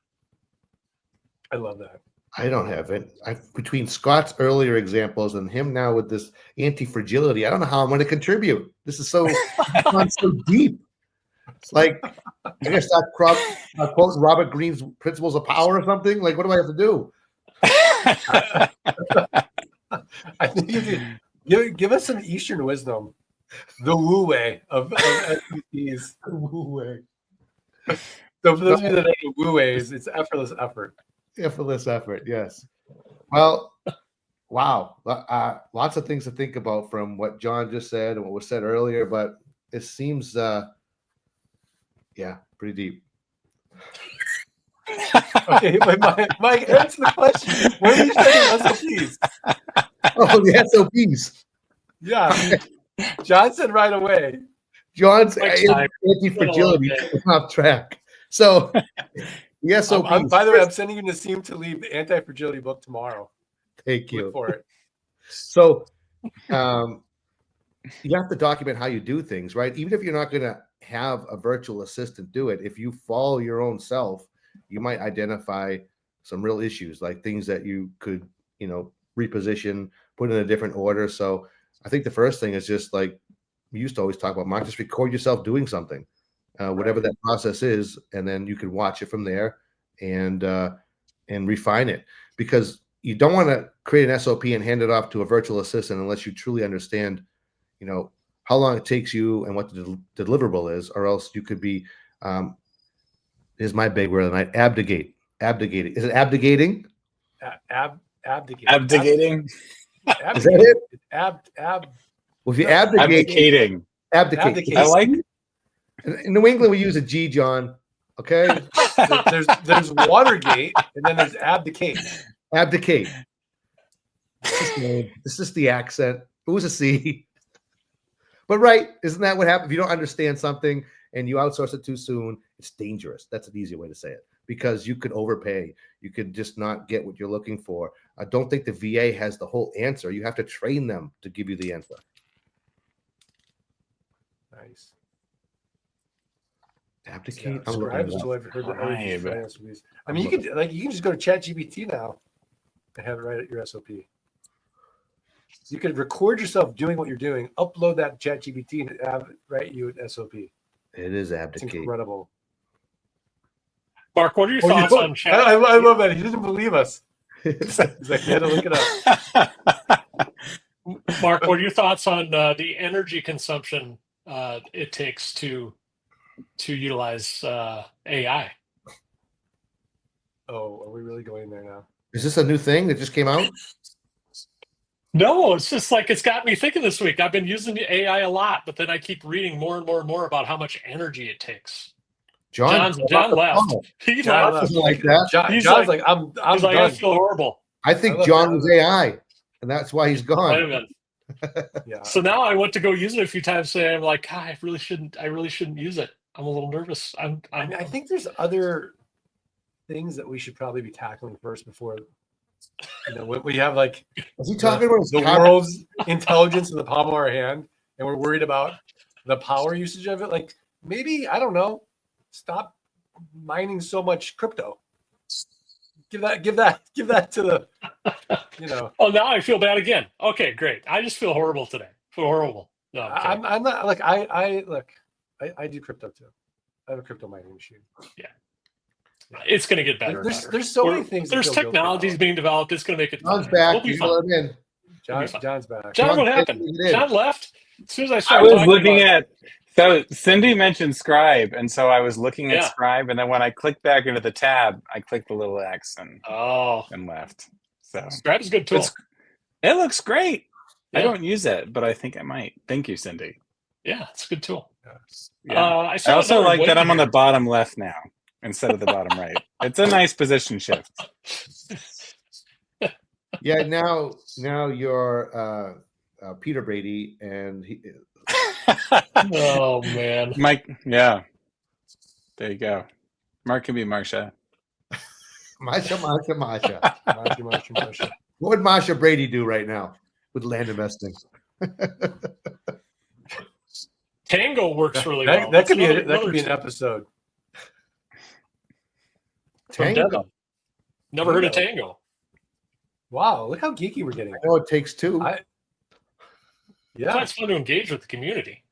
S1: I love that.
S4: I don't have it. Between Scott's earlier examples and him now with this anti-fragility, I don't know how I'm going to contribute. This is so so deep. Like, I guess start quoting Robert Greene's Principles of Power or something. Like, what do I have to do?
S1: I think give us some Eastern wisdom. The Wu way of SPCs.
S4: Wu way.
S1: So for those of you that know the Wu ways, it's effortless effort.
S4: Effortless effort, yes. Well, wow. Lots of things to think about from what John just said and what was said earlier, but it seems, pretty deep.
S1: Okay, but Mike, answer the question. Where are you studying SOPs?
S4: Oh, the SOPs.
S1: Yeah. John said right away.
S4: John's
S2: Next time.
S4: anti-fragility is off track. So, the SOPs.
S1: By the way, I'm sending you Nassim to leave the anti-fragility book tomorrow.
S4: Thank
S1: Look
S4: you.
S1: for it.
S4: So, you have to document how you do things, right? Even if you're not going to have a virtual assistant do it, if you follow your own self, you might identify some real issues, like things that you could, reposition, put in a different order. So I think the first thing is just like we used to always talk about, Mark, just record yourself doing something, whatever that process is, and then you can watch it from there and refine it, because you don't want to create an SOP and hand it off to a virtual assistant unless you truly understand, how long it takes you and what the deliverable is, or else you could be, here's my big word tonight, abdicating. Is it abdicating?
S1: Abdicating.
S3: Abdicating.
S4: Is that it?
S1: Well,
S4: if you abdicate,
S3: abdicate. I like.
S4: In New England, we use a G, John. Okay.
S1: there's Watergate, and then there's abdicate.
S4: Abdicate. This is the accent. It was a C. But right, isn't that what happens if you don't understand something and you outsource it too soon? It's dangerous. That's an easier way to say it, because you could overpay. You could just not get what you're looking for. I don't think the VA has the whole answer. You have to train them to give you the answer.
S1: Nice.
S4: Abdicate.
S1: Yeah, Scribe is still I've heard that. I mean, you can just go to ChatGPT now and have it write your SOP. You could record yourself doing what you're doing, upload that to ChatGPT, and have it write you an SOP.
S4: It is abdicate.
S1: It's incredible.
S2: Mark, what are your thoughts on chat?
S1: I love that. He doesn't believe us. He's like, you had to look it up.
S2: Mark, what are your thoughts on the energy consumption it takes to utilize AI?
S1: Oh, are we really going there now?
S4: Is this a new thing that just came out?
S2: No, it's just like it's got me thinking this week. I've been using the AI a lot, but then I keep reading more and more and more about how much energy it takes. John left. He left.
S4: Like that.
S1: John's like, I'm
S2: he's like, I feel horrible.
S4: I think John was AI, and that's why he's gone.
S2: Wait a minute. Yeah. So now I went to go use it a few times today. I'm like, God, I really shouldn't use it. I'm a little nervous.
S1: I think there's other things that we should probably be tackling first before, we have like
S4: is he talking about
S1: the world's intelligence in the palm of our hand, and we're worried about the power usage of it. Like, maybe, I don't know, stop mining so much crypto. Give that to the,
S2: Oh, now I feel bad again. Okay, great. I just feel horrible today. Feel horrible. No,
S1: I'm not like I do crypto too. I have a crypto mining machine.
S2: Yeah. It's going to get better.
S1: There's so many things.
S2: There's technologies being developed. It's going to make it.
S4: John's back.
S2: We'll be
S1: fine. John's back.
S2: John, what happened? John left as soon as I started.
S3: I was looking at. So Cindy mentioned Scribe, and so I was looking at Scribe, and then when I clicked back into the tab, I clicked the little X and left. So
S2: Scribe is a good tool.
S3: It looks great. Yeah. I don't use it, but I think I might. Thank you, Cindy.
S2: Yeah, it's a good tool.
S3: Yeah. I also like that I'm on the bottom left now instead of the bottom right. It's a nice position shift.
S4: Yeah, now you're Peter Brady, and he.
S2: Oh man,
S3: Mike. Yeah, there you go. Mark can be Marsha.
S4: Marsha. What would Marsha Brady do right now with land investing?
S2: Tango works really well.
S1: That could be an episode.
S4: Tango.
S2: Never heard of Tango.
S1: Wow, look how geeky we're getting.
S4: I know it takes two.
S2: Yeah, it's fun to engage with the community.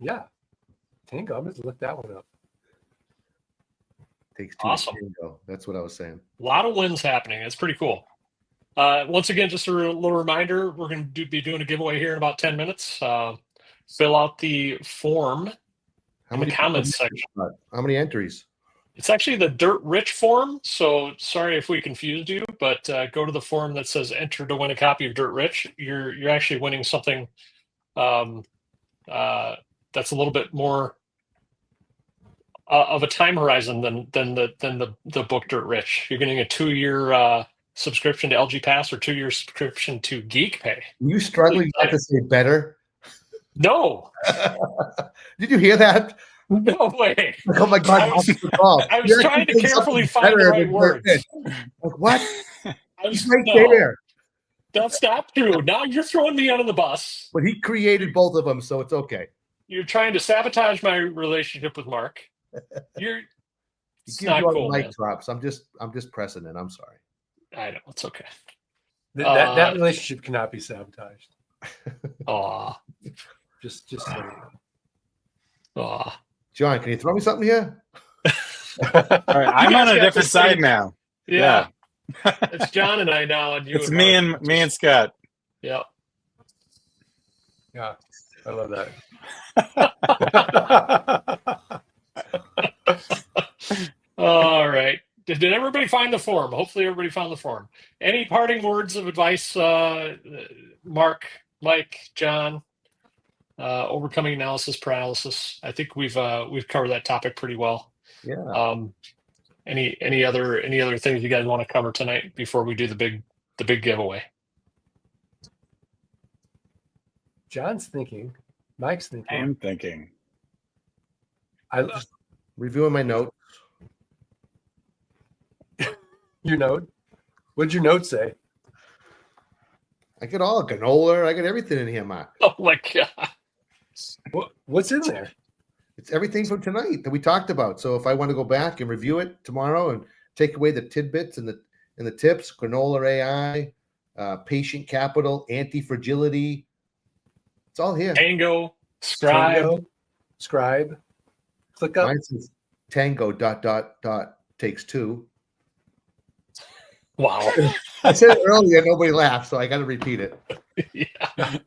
S1: Yeah, Tango. I'm going to look that one up.
S4: Takes two.
S2: Awesome.
S4: Tango. That's what I was saying.
S2: A lot of wins happening. It's pretty cool. Once again, just a little reminder: we're going to be doing a giveaway here in about 10 minutes. Fill out the form in the comments section.
S4: How many entries?
S2: It's actually the Dirt Rich form. So sorry if we confused you, but go to the form that says "Enter to win a copy of Dirt Rich." You're actually winning something. That's a little bit more of a time horizon than the book Dirt Rich. You're getting a 2-year subscription to LG Pass or 2-year subscription to Geek Pay.
S4: You struggling not to say better?
S2: No.
S4: Did you hear that?
S2: No way.
S4: Like, oh my God!
S2: I was trying to carefully find the right words.
S4: Like what? He's right there.
S2: That's not true. Now you're throwing me under the bus.
S4: But he created both of them, so it's okay.
S2: You're trying to sabotage my relationship with Mark.
S4: He
S2: It's
S4: gives
S2: not
S4: you all
S2: cool,
S4: the mic
S2: man.
S4: drops. I'm just pressing it. I'm sorry.
S2: I know, it's okay.
S1: That relationship cannot be sabotaged.
S2: Aw.
S1: Just so you know.
S2: Aw.
S4: John, can you throw me something here?
S3: All right, I'm
S2: guys
S3: on a
S2: got
S3: different
S2: this
S3: side
S2: thing.
S3: now.
S2: Yeah. It's John and I now, and you.
S3: It's
S2: and
S3: me
S2: Mark.
S3: and me and Scott.
S2: Yep.
S1: Yeah, I love that.
S2: All right. Did everybody find the form? Hopefully everybody found the form. Any parting words of advice, Mark, Mike, John? Overcoming analysis paralysis. I think we've covered that topic pretty well.
S4: Yeah.
S2: Any other things you guys want to cover tonight before we do the big giveaway?
S1: John's thinking. Mike's thinking.
S3: I'm thinking.
S4: Reviewing my note.
S1: Your note? What did your note say?
S4: I get all granola. I get everything in here, Mark.
S2: Oh my god!
S1: What's in there?
S4: It's everything from tonight that we talked about. So if I want to go back and review it tomorrow and take away the tidbits and the tips, granola AI, patient capital, anti-fragility, it's all here.
S2: Tango, scribe.
S1: Tango, scribe. Click up.
S4: Mine says Tango ... takes two.
S2: Wow.
S4: I said it earlier, nobody laughed, so I got to repeat it.
S2: Yeah.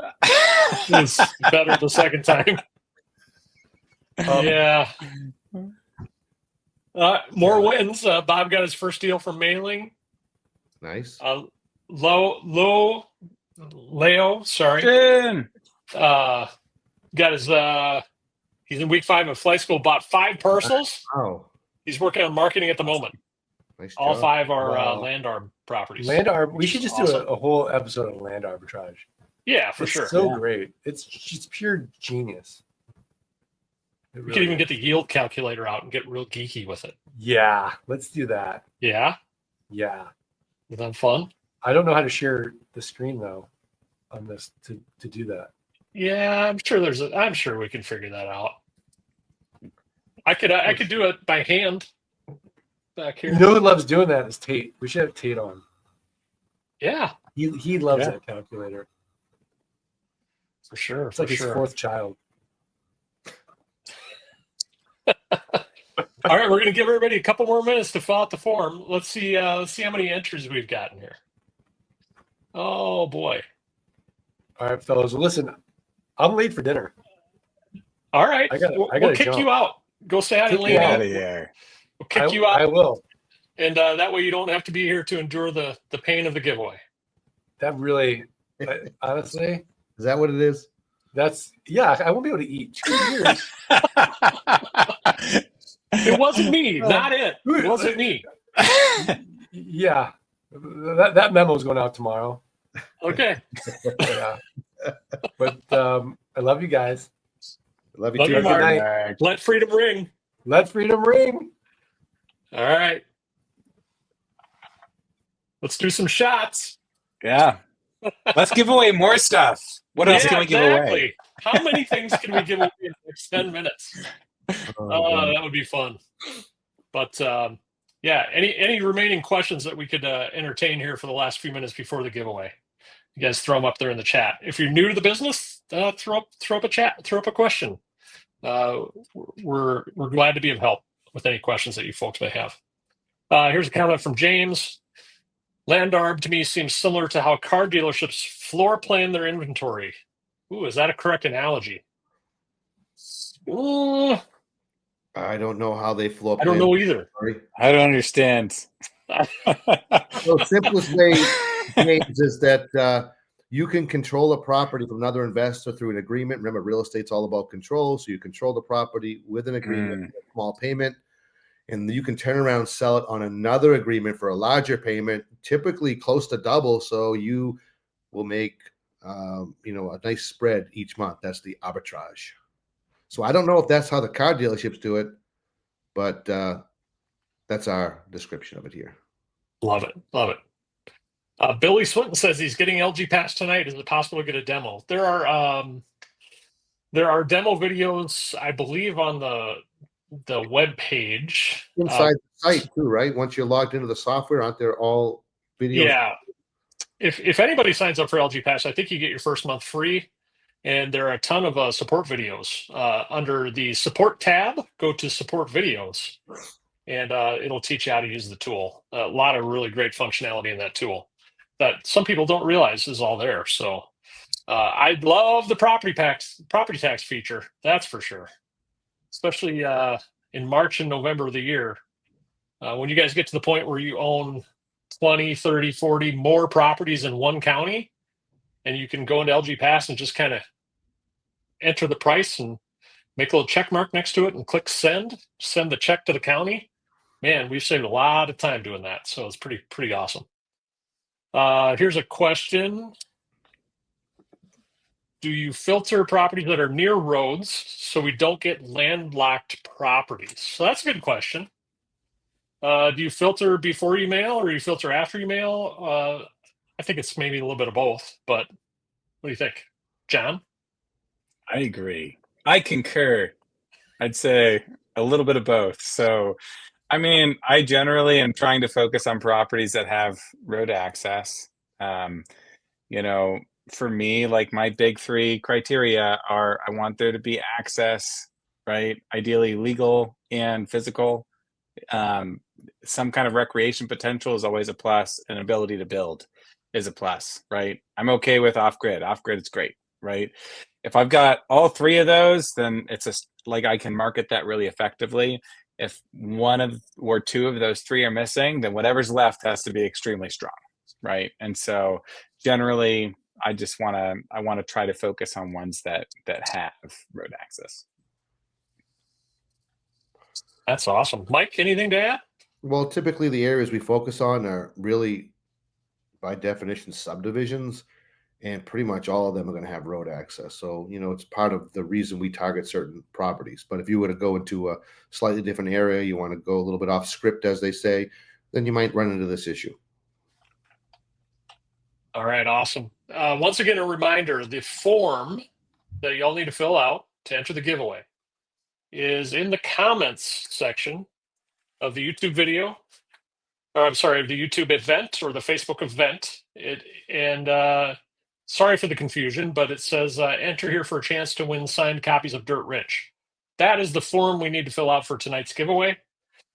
S2: It's better the second time. Yeah. More wins. Bob got his first deal from mailing.
S4: Nice.
S2: Leo, sorry.
S3: Jen!
S2: Got his he's in week 5 of flight school, bought 5 parcels.
S4: Oh,
S2: He's working on marketing at the moment.
S4: nice
S2: All
S4: job.
S2: 5 are
S1: Wow.
S2: land arb properties.
S1: Land arb. We should just do
S2: Awesome.
S1: a whole episode of land arbitrage.
S2: Yeah, for
S1: It's
S2: sure.
S1: so great. It's just pure genius. It
S2: We
S1: really
S2: could even
S1: is.
S2: get the yield calculator out and get real geeky with it.
S1: Yeah, let's do that.
S2: Yeah?
S1: Yeah.
S2: Is that fun?
S1: I don't know how to share the screen though on this to do that.
S2: Yeah, I'm sure we can figure that out. I could do it by hand back here.
S1: You know who loves doing that is Tate. We should have Tate on.
S2: Yeah,
S1: He loves
S3: Yeah.
S1: that calculator.
S2: for sure.
S1: It's like his 4th child.
S2: All right, we're going to give everybody a couple more minutes to fill out the form. Let's see how many entries we've gotten here. Oh boy!
S1: All right, fellas. Well, listen, I'm late for dinner.
S2: All right,
S1: I gotta
S2: we'll kick
S1: jump.
S2: you out. Go say hi to
S1: Kick me
S2: Lena.
S3: Get out of here.
S2: We'll kick you out,
S1: I will.
S2: and that way you don't have to be here to endure the pain of the giveaway.
S1: That really, honestly,
S4: Is that what it is?
S1: I won't be able to eat 2 years.
S2: It wasn't me, not it. It wasn't me.
S1: Yeah, that memo's going out tomorrow.
S2: Okay.
S1: Yeah, but I love you guys.
S4: Love you
S2: Love
S4: too.
S2: you,
S1: Good
S2: Mark.
S1: night.
S2: Let freedom ring.
S1: Let freedom ring.
S2: All right. Let's do some shots.
S3: Yeah. Let's give away more stuff. What else can we give away?
S2: How many things can we give away in the next 10 minutes? That would be fun. But yeah, any remaining questions that we could entertain here for the last few minutes before the giveaway? You guys throw them up there in the chat. If you're new to the business, throw up a question. We're glad to be of help with any questions that you folks may have. Here's a comment from James. Land arb to me seems similar to how car dealerships floor plan their inventory. Ooh, is that a correct analogy? Ooh,
S4: I don't know how they flow.
S2: I don't know either.
S3: I don't understand.
S4: The simplest way, James, is that you can control a property from another investor through an agreement. Remember, real estate's all about control. So you control the property with an agreement, a small payment, and you can turn around and sell it on another agreement for a larger payment, typically close to double. So you will make, a nice spread each month. That's the arbitrage. So I don't know if that's how the car dealerships do it, but that's our description of it here.
S2: Love it. Billy Swinton says he's getting LG Pass tonight. Is it possible to get a demo? There are demo videos, I believe, on the web page.
S4: Inside the site too, right? Once you're logged into the software, aren't there all videos?
S2: Yeah. If anybody signs up for LG Pass, I think you get your first month free. And there are a ton of support videos. Under the support tab, go to support videos, and it'll teach you how to use the tool. A lot of really great functionality in that tool that some people don't realize is all there. So I love the property tax feature. That's for sure, especially in March and November of the year. When you guys get to the point where you own 20, 30, 40 more properties in one county, and you can go into LG Pass and just kind of enter the price and make a little check mark next to it and click send the check to the county. Man, we've saved a lot of time doing that. So it's pretty awesome. Here's a question. Do you filter properties that are near roads so we don't get landlocked properties? So that's a good question. Do you filter before you mail or you filter after you mail? I think it's maybe a little bit of both, but what do you think, John?
S3: I agree. I concur. I'd say a little bit of both. So, I mean, I generally am trying to focus on properties that have road access. You know, for me, like my big three criteria are I want there to be access, right? Ideally legal and physical. Some kind of recreation potential is always a plus, and ability to build is a plus, right? I'm okay with off-grid. Off-grid is great, right? If I've got all three of those, then it's like I can market that really effectively. If one of or two of those three are missing, then whatever's left has to be extremely strong, right? And so generally, I want to try to focus on ones that have road access.
S2: That's awesome. Mike, anything to add?
S4: Well, typically the areas we focus on are really, by definition, subdivisions, and pretty much all of them are going to have road access. So, you know, it's part of the reason we target certain properties. But if you were to go into a slightly different area, you want to go a little bit off script, as they say, then you might run into this issue.
S2: All right, awesome. Once again, a reminder, the form that y'all need to fill out to enter the giveaway is in the comments section of the YouTube video. Or I'm sorry, the YouTube event or the Facebook event. Sorry for the confusion, but it says enter here for a chance to win signed copies of Dirt Rich. That is the form we need to fill out for tonight's giveaway.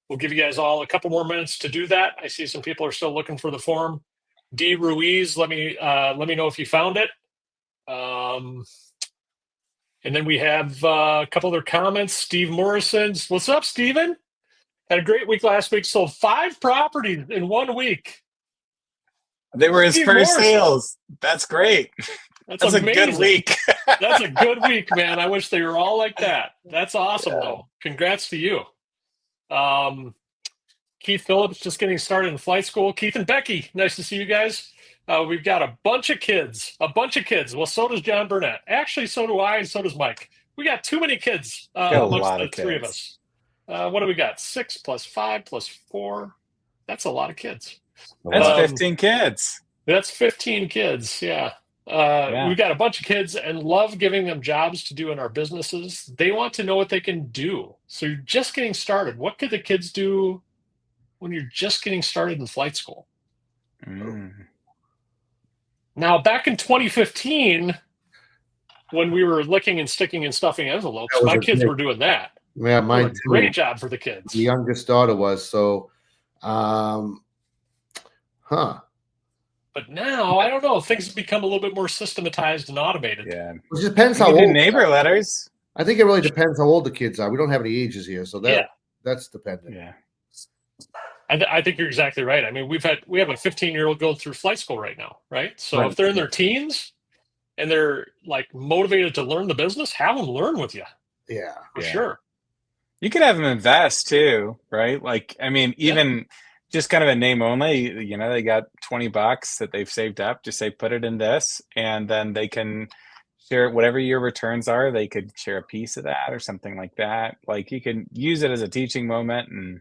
S2: We'll give you guys all a couple more minutes to do that. I see some people are still looking for the form. D. Ruiz, let me know if you found it. And then we have a couple other comments. Steve Morrison's, what's up, Steven? Had a great week last week. Sold 5 properties in 1 week.
S3: They were his
S2: Steve
S3: first
S2: Morrison.
S3: sales. That's great. That's a good week.
S2: That's a good week, man. I wish they were all like that. That's awesome, though. Congrats to you. Keith Phillips just getting started in flight school. Keith and Becky, nice to see you guys. We've got a bunch of kids. Well, so does John Burnett. Actually, so do I, and so does Mike. We got too many kids amongst the three of us. What do we got? 6 plus 5 plus 4. That's a lot of kids.
S3: That's 15 kids.
S2: That's 15 kids. Yeah. We've got a bunch of kids and love giving them jobs to do in our businesses. They want to know what they can do. So you're just getting started. What could the kids do when you're just getting started in flight school? Now, back in 2015, when we were licking and sticking and stuffing envelopes, my kids were doing that.
S4: Yeah, mine too.
S2: Great job for the kids.
S4: The youngest daughter was. So,
S2: But now, I don't know. Things have become a little bit more systematized and automated.
S3: Yeah.
S4: It just depends how
S3: You can
S4: old.
S3: do neighbor letters.
S4: I think it really depends how old the kids are. We don't have any ages here, so that's dependent.
S3: Yeah.
S2: I think you're exactly right. I mean, we have a 15-year-old going through flight school right now, right? So if they're in their teens and they're like motivated to learn the business, have them learn with you.
S4: Yeah,
S2: for sure.
S3: You could have them invest too, right? Like, I mean, even just kind of a name only, you know, they got $20 that they've saved up, just say, put it in this, and then they can share whatever your returns are. They could share a piece of that or something like that. Like, you can use it as a teaching moment. And,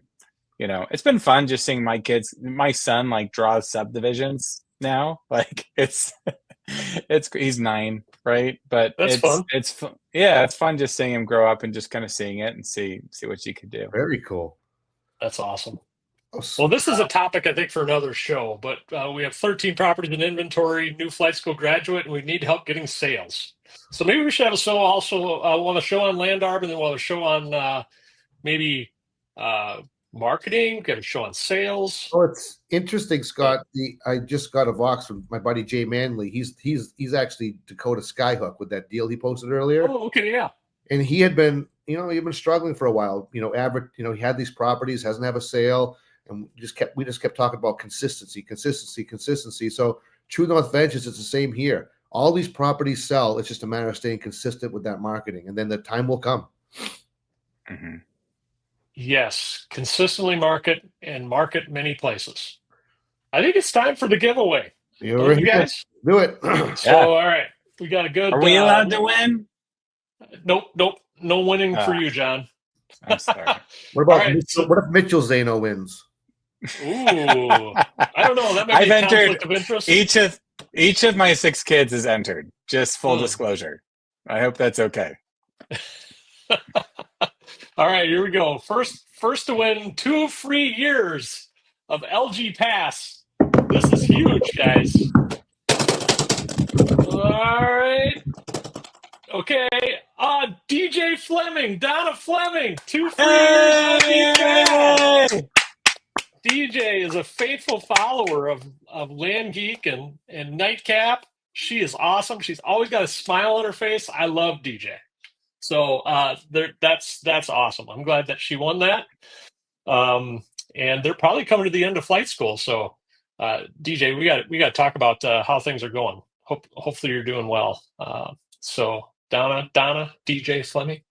S3: you know, it's been fun just seeing my son like draw subdivisions now. Like it's he's 9, right? But
S2: That's fun.
S3: yeah, it's fun just seeing him grow up and just kind of seeing it and see what you could do.
S4: Very cool.
S2: That's awesome.
S4: Oh,
S2: Well, this is a topic I think for another show, but we have 13 properties in inventory, new flight school graduate, and we need help getting sales. So maybe we should have a show also. We'll have a show on land arb, and then we'll have a show on maybe marketing. Get a show on sales.
S4: Oh, it's interesting, Scott. I just got a Vox from my buddy Jay Manley. He's actually Dakota Skyhook with that deal he posted earlier.
S2: Oh, okay, yeah.
S4: And he had been, he'd been struggling for a while. Average, he had these properties, hasn't have a sale, and we just kept talking about consistency. So True North Ventures, it's the same here. All these properties sell. It's just a matter of staying consistent with that marketing, and then the time will come.
S3: Mm-hmm.
S2: Yes, consistently market many places. I think it's time for the giveaway.
S4: You
S2: guys
S4: do it.
S2: So, all right, we got a good.
S3: Are we allowed to win?
S2: Nope, no winning for you, John.
S3: I'm sorry.
S4: What about
S2: right,
S4: what if Mitchell Zano wins?
S2: Ooh, I don't know. That might be a conflict of interest.
S3: Each of my 6 kids is entered. Just full disclosure. I hope that's okay.
S2: All right, here we go. First to win 2 free years of LG Pass. This is huge, guys. All right. Okay. DJ Fleming, Donna Fleming, 2 free years of LG Pass. DJ is a faithful follower of Land Geek and Nightcap. She is awesome. She's always got a smile on her face. I love DJ. So that's awesome. I'm glad that she won that. And they're probably coming to the end of flight school. So DJ, we got to talk about how things are going. Hopefully you're doing well. So Donna, DJ Fleming,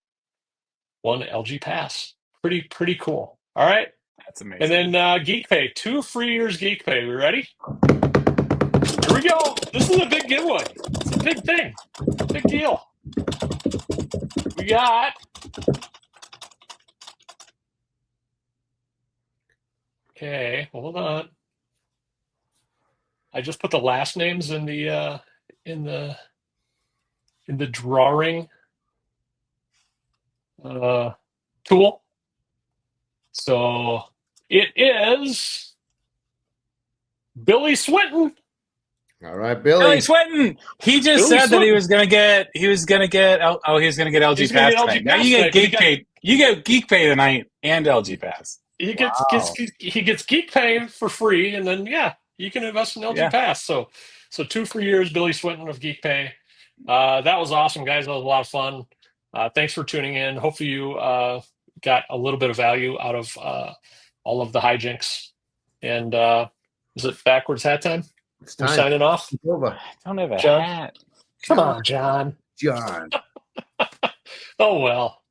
S2: won LG Pass. Pretty cool. All right.
S3: That's amazing.
S2: And then Geek Pay, 2 free years Geek Pay. We ready? Here we go. This is a big giveaway. It's a big thing. Big deal. We got okay. Hold on. I just put the last names in the drawing tool. So it is Billy Swinton.
S4: All right, Billy.
S3: Billy Swinton. He just said that he was gonna get LG Pass tonight. Now you get Geek Pay. You get Geek Pay tonight and LG Pass.
S2: He gets Geek Pay for free, and then you can invest in LG Pass. So 2 free years, Billy Swinton of Geek Pay. That was awesome, guys. That was a lot of fun. Thanks for tuning in. Hopefully you got a little bit of value out of all of the hijinks. And is it backwards hat time?
S4: It's
S2: We're
S4: time.
S2: signing off.
S3: I don't have a
S2: John?
S3: hat.
S2: Come on, John. Oh, well.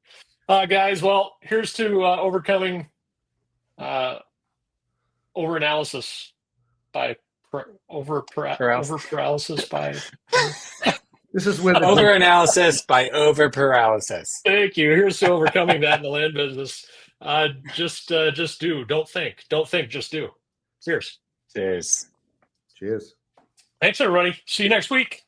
S2: Guys, well, here's to overcoming overanalysis by overparalysis by...
S4: This is when
S3: Overanalysis by overparalysis.
S2: Thank you. Here's to overcoming that in the land business. Just do. Don't think. Don't think. Just do. Cheers.
S3: Cheers.
S4: Cheers.
S2: Thanks, everybody. See you next week.